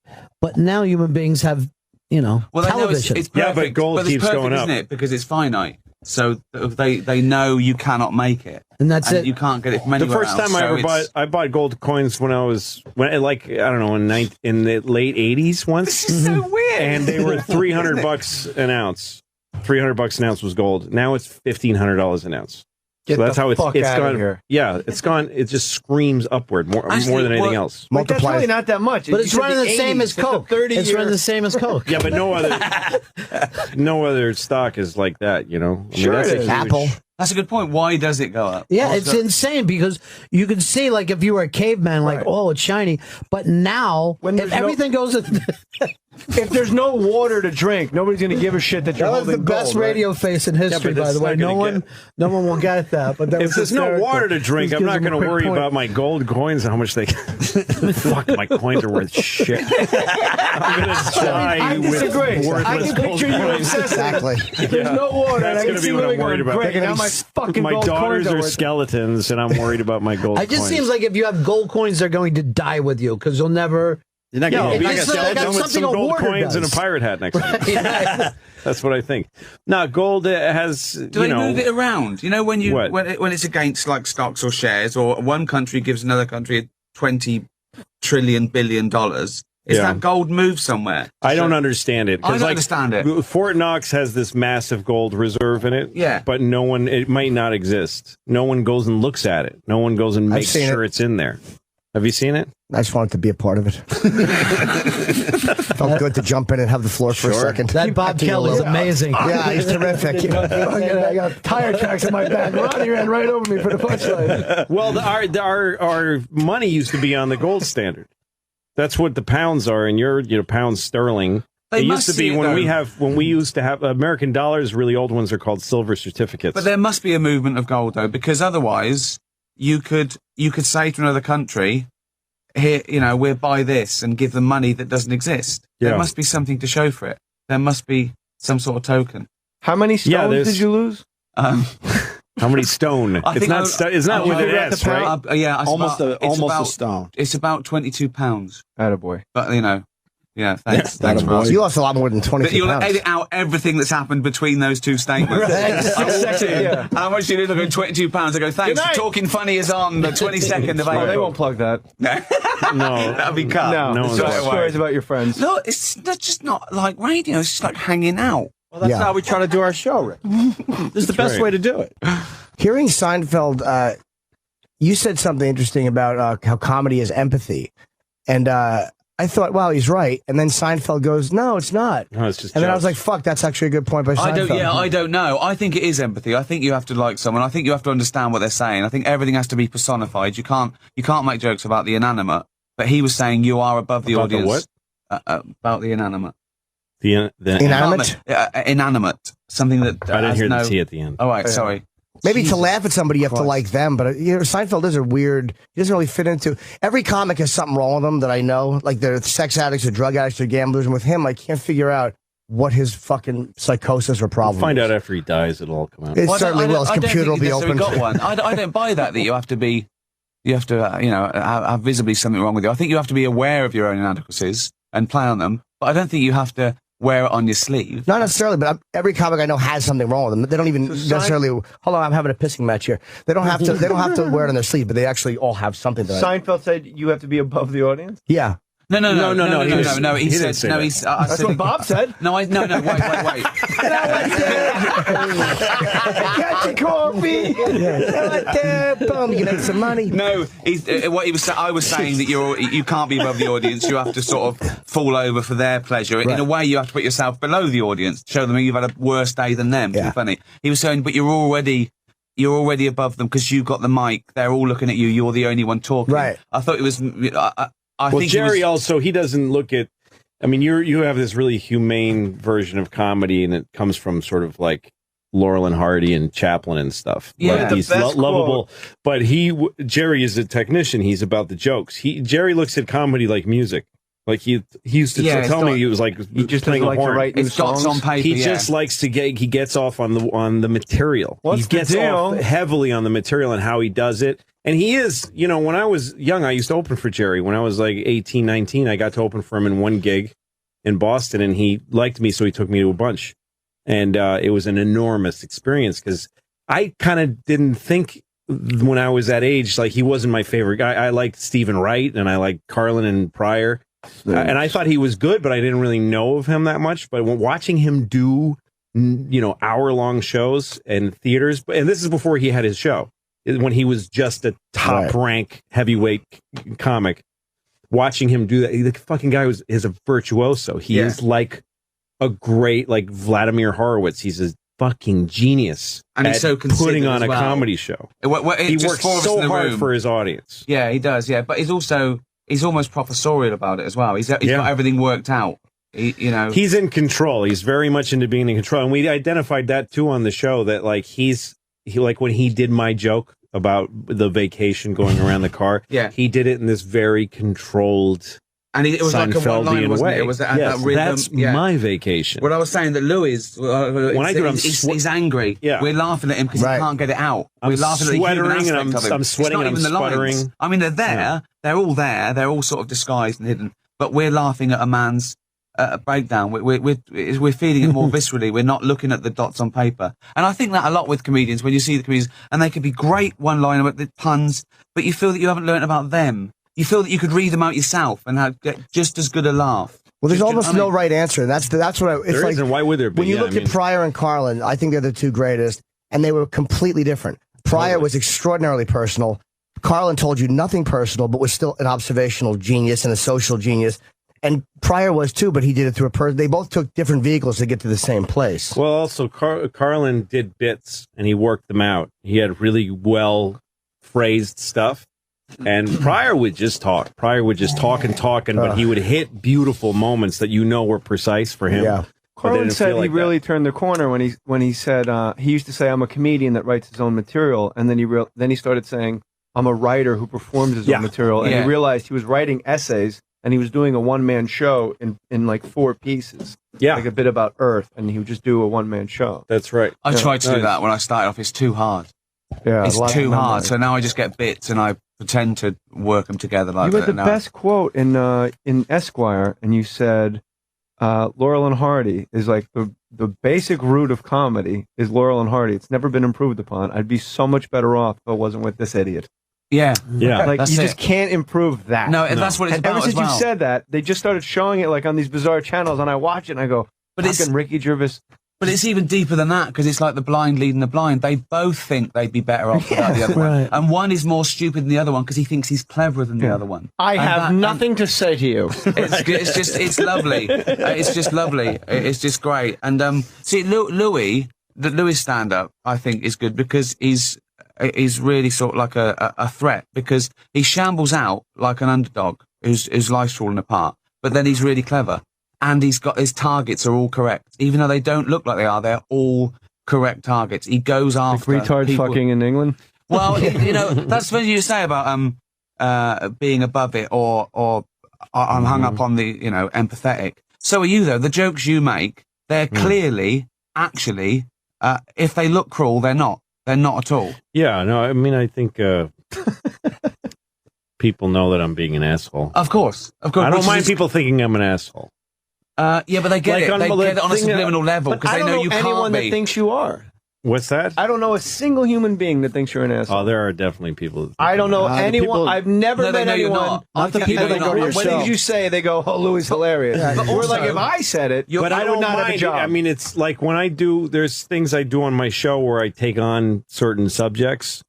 But now human beings have, television. It's perfect, yeah, but gold keeps going up, isn't it? Because it's finite. So they know you cannot make it, and that's it. You can't get it from anywhere else. The first time I bought gold coins when I don't know, in the late '80s once. This is so weird. And they were $300 an ounce. $300 an ounce was gold. Now it's $1,500 an ounce. So that's how it's gone. Here. Yeah, it's gone. It just screams upward more than anything else. That's really not that much. But it's running the same as Coke. It's running the same as Coke. Yeah, but no other stock is like that. I mean, that's it is. Apple. That's a good point. Why does it go up? Yeah, it's insane because you can see, like, if you were a caveman, like, oh, it's shiny. But now, if everything goes... if there's no water to drink, nobody's going to give a shit that you're That was holding the best gold, radio face in history, by the way. No one will get that. But that if there's no water to drink, I'm not going to worry about my gold coins and how much they. Fuck, my coins are worth shit. I'm going to die with worthless gold coins. Exactly. If there's no water, that's going to be what I'm worried about. My daughters are skeletons, and I'm worried about my gold coins. It just seems like if you have gold coins, they're going to die with you because you'll never. You're not going to be a skeleton with some gold coins and a pirate hat next to you. That's what I think. Now, gold has. Do they move it around? You know, when it's against like stocks or shares, or one country gives another country $20 trillion billion. Is that gold moved somewhere? I don't understand it. I don't understand it. Fort Knox has this massive gold reserve in it. Yeah. But it might not exist. No one goes and looks at it. No one goes and makes sure it's in there. Have you seen it? I just wanted to be a part of it. Felt good to jump in and have the floor for a second. That Bob Kelly's amazing. Yeah, he's terrific. I got tire tracks in my back. Ronnie ran right over me for the punchline. Well, our money used to be on the gold standard. That's what the pounds are, and your pounds sterling. It used to be when we used to have American dollars. Really old ones are called silver certificates. But there must be a movement of gold though, because otherwise you could say to another country, here, we'll buy this and give them money that doesn't exist. Yeah. There must be something to show for it. There must be some sort of token. How many stones did you lose? How many stone? It's not with an S, right? Almost a stone. It's about 22 pounds. Attaboy. But yeah, thanks. Thanks, Ross. You lost a lot more than 22 But you'll pounds. edit out everything that's happened between those two statements. How much do you look at 22 pounds? I go, thanks. Talking Funny is on the 22nd of April. They won't plug that. No, that'll be cut. No, stories about your friends. No, that's just not like radio. It's just like hanging out. Well, that's how we try to do our show, Rick. This is the best way to do it. Hearing Seinfeld, you said something interesting about how comedy is empathy. And I thought, wow, he's right. And then Seinfeld goes, no, it's not. No, it's just and then I was like, fuck, that's actually a good point by Seinfeld. I don't know. I think it is empathy. I think you have to like someone. I think you have to understand what they're saying. I think everything has to be personified. You can't make jokes about the inanimate. But he was saying you are above the audience. The what? About the inanimate. The inanimate? Inanimate. Something that I didn't hear the T at the end. Oh, right, sorry. Maybe to laugh at somebody, you have to like them. But Seinfeld is a weird. He doesn't really fit into. Every comic has something wrong with them that I know. Like they're sex addicts or drug addicts or gamblers. And with him, I can't figure out what his fucking psychosis or problem is. We'll find out after he dies. It'll all come out. It certainly will. His computer will be open. Got one. I don't buy that you have to be. You have to, have visibly something wrong with you. I think you have to be aware of your own inadequacies and play on them. But I don't think you have to wear it on your sleeve. Not necessarily, but every comic I know has something wrong with them. They don't even necessarily. Hold on, I'm having a pissing match here. They don't have to. They don't have to wear it on their sleeve, but they actually all have something. Seinfeld said you have to be above the audience. Yeah. No. He said no. That's what Bob said. No. Wait. Got your coffee. Boom, you make some money. No, what he was. I was saying that you can't be above the audience. You have to sort of fall over for their pleasure. Right. In a way, you have to put yourself below the audience, show them you've had a worse day than them. To be funny. He was saying, but you're already above them because you've got the mic. They're all looking at you. You're the only one talking. Right. I thought it was. I think Jerry also, he doesn't look at, I mean, you have this really humane version of comedy, and it comes from sort of like Laurel and Hardy and Chaplin and stuff. Yeah, like he's lovable. But Jerry is a technician. He's about the jokes. Jerry looks at comedy like music. Like he used to tell me he was like he just playing a horn. Write it's dots on paper. He just likes to he gets off on the material. What's he gets off heavily on the material and how he does it. And he is, when I was young, I used to open for Jerry. When I was like 18, 19, I got to open for him in one gig in Boston, and he liked me, so he took me to a bunch. And it was an enormous experience because I kind of didn't think when I was that age, like he wasn't my favorite guy. I liked Stephen Wright, and I liked Carlin and Pryor. And I thought he was good, but I didn't really know of him that much. But watching him do, hour-long shows and theaters, and this is before he had his show, when he was just a top-rank heavyweight comic, watching him do that, the fucking guy is a virtuoso. He is like a great, like Vladimir Horowitz. He's a fucking genius. And he's so putting on a comedy show. He works so hard for his audience. Yeah, he does, yeah. But he's almost professorial about it as well. He's got everything worked out. he's in control. He's very much into being in control, and we identified that too on the show. That like he like when he did my joke about the vacation going around the car. Yeah, he did it in this very controlled. And it was like a one-line, wasn't it? It was that rhythm. That's my vacation. What I was saying that Louis, when I do it, he's angry. Yeah. We're laughing at him because he can't get it out. We're laughing at the human aspect of him. I'm sweating and I'm sputtering. I mean, they're there. Yeah. They're all there. They're all sort of disguised and hidden. But we're laughing at a man's breakdown. We're feeling it more viscerally. We're not looking at the dots on paper. And I think that a lot with comedians, when you see the comedians, and they can be great one-liner with the puns, but you feel that you haven't learned about them. You feel that you could read them out yourself and get just as good a laugh. Well, there's almost no right answer. That's what it's like. Why would there be? When you look at Pryor and Carlin, I think they're the two greatest, and they were completely different. Pryor was extraordinarily personal. Carlin told you nothing personal, but was still an observational genius and a social genius. And Pryor was too, but he did it through a person. They both took different vehicles to get to the same place. Well, also Carlin did bits and he worked them out. He had really well phrased stuff. And Pryor would just talk. Pryor would just talk and talk, but he would hit beautiful moments that were precise for him. Yeah. Carlin said he really turned the corner when he said he used to say, "I'm a comedian that writes his own material," and then he started saying, "I'm a writer who performs his own material," and he realized he was writing essays and he was doing a one-man show in like 4 pieces. Yeah, like a bit about Earth, and he would just do a one-man show. That's right. I tried to do that when I started off. It's too hard. Yeah, it's too hard. So now I just get bits and I pretend to work them together like that. You had the best quote in Esquire, and you said, "Laurel and Hardy is like the basic root of comedy is Laurel and Hardy. It's never been improved upon. I'd be so much better off if I wasn't with this idiot." Yeah, like you just can't improve that. No, that's what it's about. Ever since you said that, they just started showing it like on these bizarre channels, and I watch it and I go, "But it's Ricky Gervais." But it's even deeper than that, because it's like the blind leading the blind. They both think they'd be better off without the other one. And one is more stupid than the other one because he thinks he's cleverer than the other one. I have nothing to say to you. It's lovely. It's just lovely. It's just great. And see, Louis stand-up, I think, is good because he's really sort of like a threat, because he shambles out like an underdog whose life's falling apart, but then he's really clever. And his targets are all correct. Even though they don't look like they are, they're all correct targets. He goes after retard people. Fucking in England. Well, that's what you say about being above it or I'm hung up on the, empathetic. So are you, though. The jokes you make, they're clearly, actually, if they look cruel, they're not. They're not at all. Yeah, no, I mean, I think people know that I'm being an asshole. Of course. I don't mind people thinking I'm an asshole. Yeah, but they get it. They get it on a subliminal level because they know you can't be. I don't know anyone that thinks you are. What's that? I don't know a single human being that thinks you're an asshole. Oh, there are definitely people. I don't know anyone. I've never met anyone. Not the people that go, what did you say? They go, "Oh, Louis But hilarious." We're also, like, if I said it, but I would not have a job. I mean, it's like when I do. There's things I do on my show where I take on certain subjects,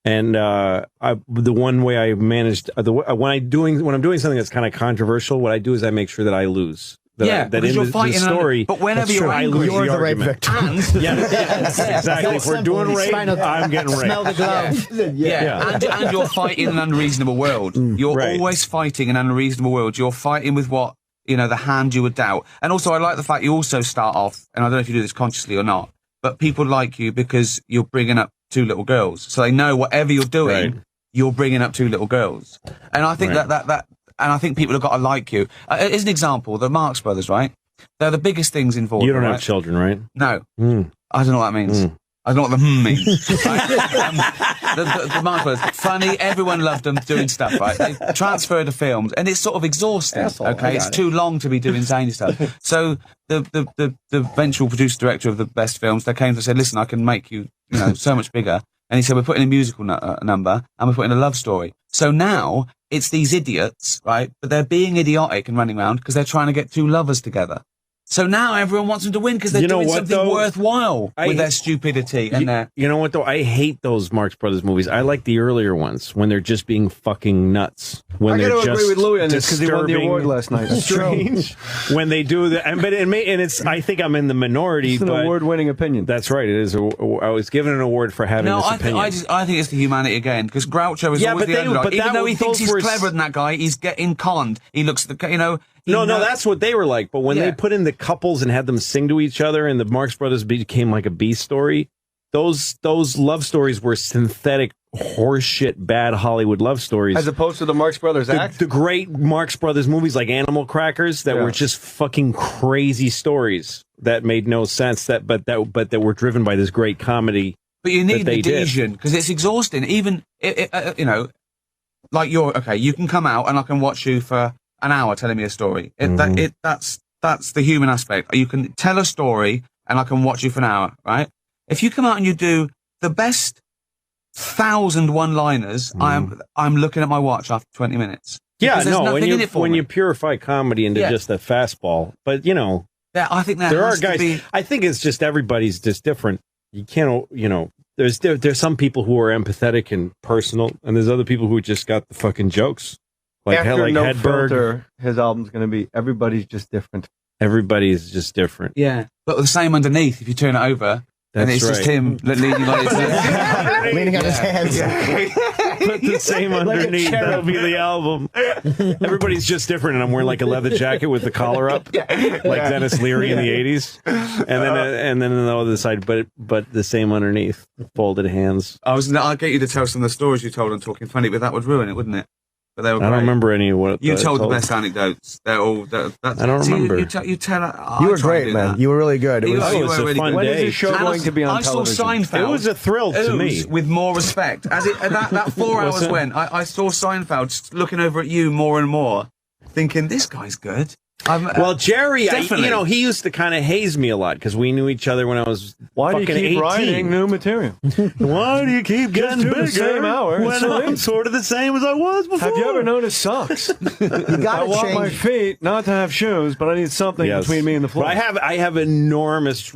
and the one way I managed when I'm doing something that's kind of controversial, what I do is I make sure that I lose. That in the story, but whenever you're angry, you're the rape victim. Exactly. If we're doing rape, I'm getting raped. Smell the glove. And you're fighting an unreasonable world. You're always fighting an unreasonable world. You're fighting with what, the hand you would doubt. And also, I like the fact you also start off, and I don't know if you do this consciously or not, but people like you because you're bringing up 2 little girls. So they know whatever you're doing, you're bringing up 2 little girls. And I think and I think people have got to like you. As an example, the Marx Brothers, right? They're the biggest things involved. You don't have children, right? No. I don't know what that means. I don't know what the means. Right? The Marx Brothers, funny, everyone loved them doing stuff, right? They transferred to films, and it's sort of exhausting, okay? It's too long to be doing zany stuff. So the eventual producer director of the best films, they came to say, "Listen, I can make you, so much bigger." And he said, "We're putting a musical number, and we're putting a love story." So now it's these idiots, right? But they're being idiotic and running around because they're trying to get 2 lovers together. So now everyone wants them to win because they're doing something worthwhile with their stupidity and their... You know what, though? I hate those Marx Brothers movies. I like the earlier ones when they're just being fucking nuts. When I got to agree with Louis on this because he won the award last night. Strange. When they do the... And it's... I think I'm in the minority, it's an award-winning opinion. That's right. It is. I was given an award for having this opinion. I think it's the humanity again because Groucho is always the underdog. Even though he thinks he's cleverer than that guy, he's getting conned. He looks... No, that's what they were like. But when they put in the couples and had them sing to each other, and the Marx Brothers became like a B story, those love stories were synthetic horseshit bad Hollywood love stories, as opposed to the Marx Brothers act. The great Marx Brothers movies like Animal Crackers that were just fucking crazy stories that made no sense. That were driven by this great comedy. But you need adhesion because it's exhausting. Even you know, like you can come out and I can watch you for an hour telling me a story. That's the human aspect. You can tell a story and I can watch you for an hour, right? If you come out and you do the best 1,000 one-liners, I'm looking at my watch after 20 minutes. Yeah, no, when you purify comedy into just a fastball, but you know, I think there are guys. I think it's just everybody's just different. You can't, you know, there's some people who are empathetic and personal, and there's other people who just got the fucking jokes. Like After No Hedberg. Filter, his album's going to be Everybody's Just Different. Everybody's just different. Yeah, but the same underneath. If you turn it over, and it's just him leaning on his hands. Leaning on his hands. Put the same underneath. That'll be the album. Everybody's just different, and I'm wearing like a leather jacket with the collar up, like Dennis Leary in the '80s, and then on the other side, but the same underneath, folded hands. I'll get you to tell some of the stories you told on Talking Funny, but that would ruin it, wouldn't it? But they were great. I don't remember any of what you told. The best anecdotes. They're all. I don't remember. You tell. You were great, man. You were really good. It was a fun day. When is the show going to be on I television? saw Seinfeld. It was a thrill to me. With more respect. As that 4 hours went, I saw Seinfeld just looking over at you more and more, thinking, this guy's good. Well, Jerry, he used to kind of haze me a lot because we knew each other when I was Why fucking do you keep 18. writing new material? Why do you keep getting bigger the same hour? when I'm sort of the same as I was before? Have you ever noticed socks? I want my feet not to have shoes, but I need something between me and the floor. But I have enormous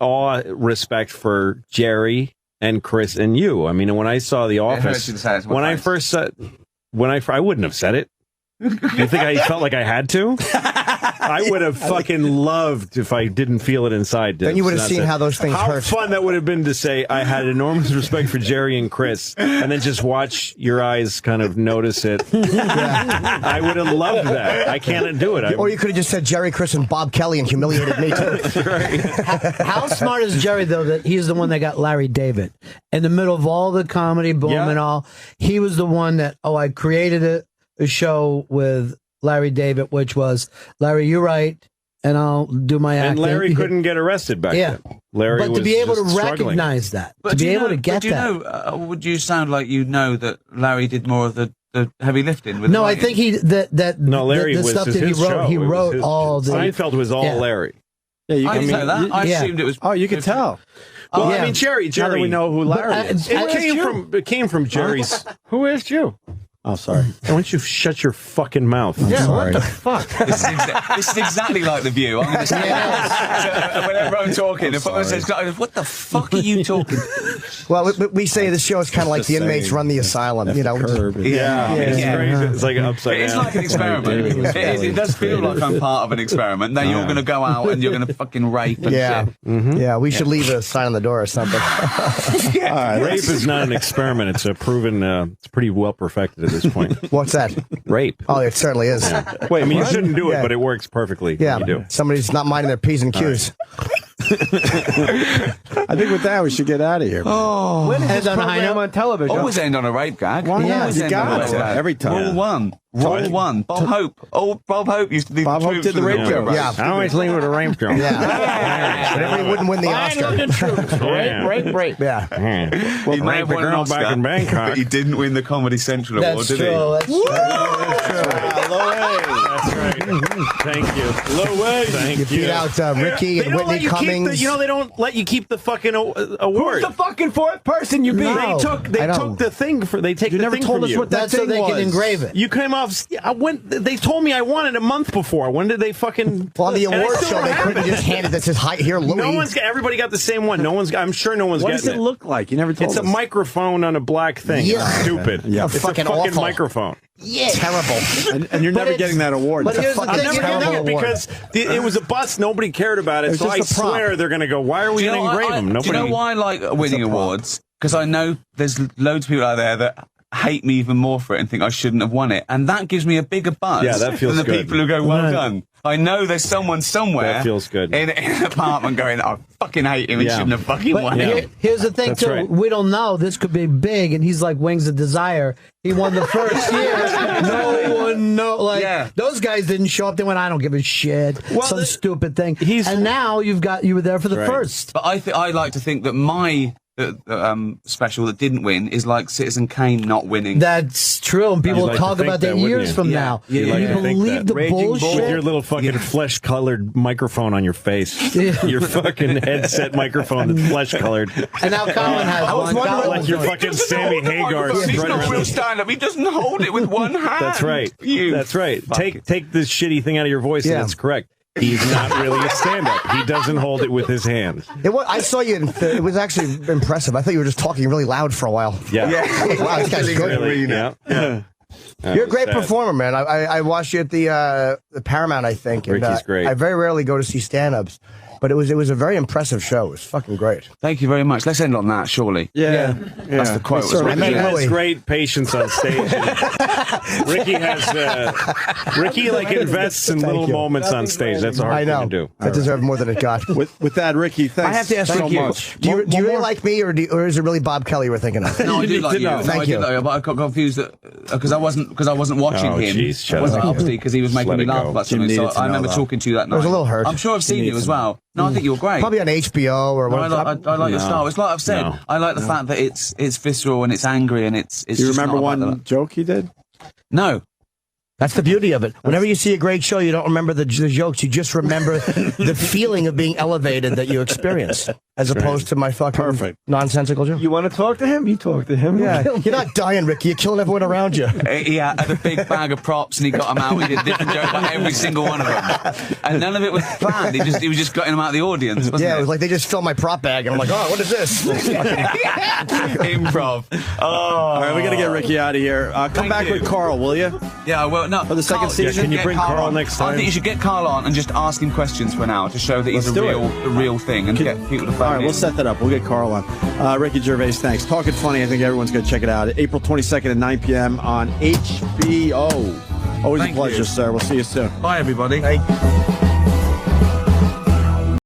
awe, respect for Jerry and Chris and you. I mean, when I saw The Office, I wouldn't have said it. You think I felt like I had to? I would have fucking loved if I didn't feel it inside. Then you would have seen how those things hurt. How fun that would have been to say I had enormous respect for Jerry and Chris, and then just watch your eyes kind of notice it. Yeah. I would have loved that. I can't do it. Or you could have just said Jerry, Chris, and Bob Kelly and humiliated me too. Right. How smart is Jerry, though, that he's the one that got Larry David in the middle of all the comedy boom and all? He was the one that I created a show with Larry David, which was, Larry, you write, and I'll do my acting. And Larry couldn't get arrested back then. Larry but to be able to struggling. recognize that, to be able to get that. Would you sound like you know that Larry did more of the heavy lifting? No, I think Larry the was stuff that he wrote. He wrote all the. Seinfeld was all Larry. Yeah, you can know that. I assumed it was. Oh, you could tell. Well, I mean, Jerry. Now that we know who Larry is. It came from Jerry's. Who asked you? Oh, sorry. Why don't you shut your fucking mouth? What the fuck? This is exactly like The View. I'm going to say whenever I'm talking, if someone says, what the fuck are you talking? Well, we say the show is kind of like the inmates run the asylum, you know. Yeah. It's like upside down. It's like an experiment. It does feel like I'm part of an experiment. Then you're going to go out and you're going to fucking rape and shit. Yeah, we should leave a sign on the door or something. Rape is not an experiment. It's a proven, it's pretty well perfected at this point. What's that? Rape. Oh, it certainly is. Wait, I mean, you shouldn't do it, but it works perfectly. Yeah, when you do. Somebody's not minding their P's and Q's. I think with that we should get out of here. Oh, when is this program on television? Always end on a rape gag. Why not? You got it every time. Rule one. Bob Hope. Bob Hope used to be. Bob Hope did the rape joke. Yeah, I always lean with a rape joke. Yeah, he wouldn't win the Oscar. Rape. Yeah. Well, he rape a girl back in Bangkok. But he didn't win the Comedy Central Award, did he? That's true. That's right. Thank you. Thank you. Beat out Ricky and Whitney Cummings. They don't let you keep the fucking award. Who's the fucking fourth person you beat? No. They took the thing for. They take. You never told us what that That's so thing they was. can engrave it. You came off. They told me I won it a month before. When did they fucking? Well, on the and I award still show, don't they have could have it. just handed that says, "Hi, here, Louis." Everybody got the same one. I'm sure no one's What getting does it look like? You never told It's us. a microphone on a black thing. Yeah. It's stupid. Yeah. It's Fucking a fucking awful. microphone. Yeah, terrible. And you're never getting that award. But here's the I'm thing. never terrible getting it award. because it was a bust. Nobody cared about it. It was So I just a prop. swear they're going to go, why are we going to engrave them? Do you know why I like winning awards? Because I know there's loads of people out there that hate me even more for it and think I shouldn't have won it. And that gives me a bigger buzz Yeah, that feels than the good. people who go, well done. I know there's someone somewhere That feels good. in an apartment going, I fucking hate him, he shouldn't have fucking won it. Here's the thing, That's too. right. We don't know. This could be big, and he's like Wings of Desire. He won the first year. No one know. Like, those guys didn't show up. They went, I don't give a shit. Some stupid thing. And now you were there for the first. But I like to think that my special that didn't win is like Citizen Kane not winning. That's true, and people will talk about that years from now. You believe the bullshit? With your little fucking flesh-colored microphone on your face. Your fucking headset microphone that's flesh-colored. And now Colin has one. Like your fucking Sammy Hagar. He's not real stand-up. He doesn't hold it with one hand. That's right. That's right. Take this shitty thing out of your voice, and it's correct. He's not really a stand-up. He doesn't hold it with his hands. I saw you. It was actually impressive. I thought you were just talking really loud for a while. Yeah. Wow, this guy's good. Really, yeah. You're a great performer, man. I watched you at the Paramount, I think. And, Ricky's great. I very rarely go to see stand-ups, but it was a very impressive show. It was fucking great. Thank you very much. Let's end on that, surely. Yeah. That's the quote. Ricky has great patience on stage. Ricky invests in little moments on stage. That's a hard thing to do. I deserve more than it got. With that, Ricky, thanks I have to ask so Ricky, much. Do you really like me, or is it really Bob Kelly you were thinking of? No, I do like you. Thank you. But I got confused because I wasn't watching him. Geez, Obviously, because he was making me laugh about something. So I remember talking to you that night. I was a little hurt. I'm sure I've seen you as well. No, I think you're great. Probably on HBO or what? I like your style. It's like I've said. I like the fact that it's visceral and it's angry and it's. Do you remember one joke he did? No. That's the beauty of it. Whenever you see a great show, you don't remember the jokes. You just remember the feeling of being elevated that you experienced, as opposed to my fucking nonsensical joke. You want to talk to him? You talk to him. Yeah. You're not dying, Ricky. You're killing everyone around you. He had a big bag of props and he got them out. We did different jokes about every single one of them. And none of it was planned. He was just getting them out of the audience, wasn't it was like they just filled my prop bag and I'm like, oh, what is this? Improv. All right, we got to get Ricky out of here. Come back with Carl, will you? Yeah, I will. No, for the second season. Can you bring Carl next time? I think you should get Carl on and just ask him questions for an hour to show that he's the real thing and get people to phone All right, we'll set that up. We'll get Carl on. Ricky Gervais, thanks. Talking Funny, I think everyone's going to check it out. April 22nd at 9 p.m. on HBO. Always a pleasure, sir. We'll see you soon. Bye, everybody. Hey.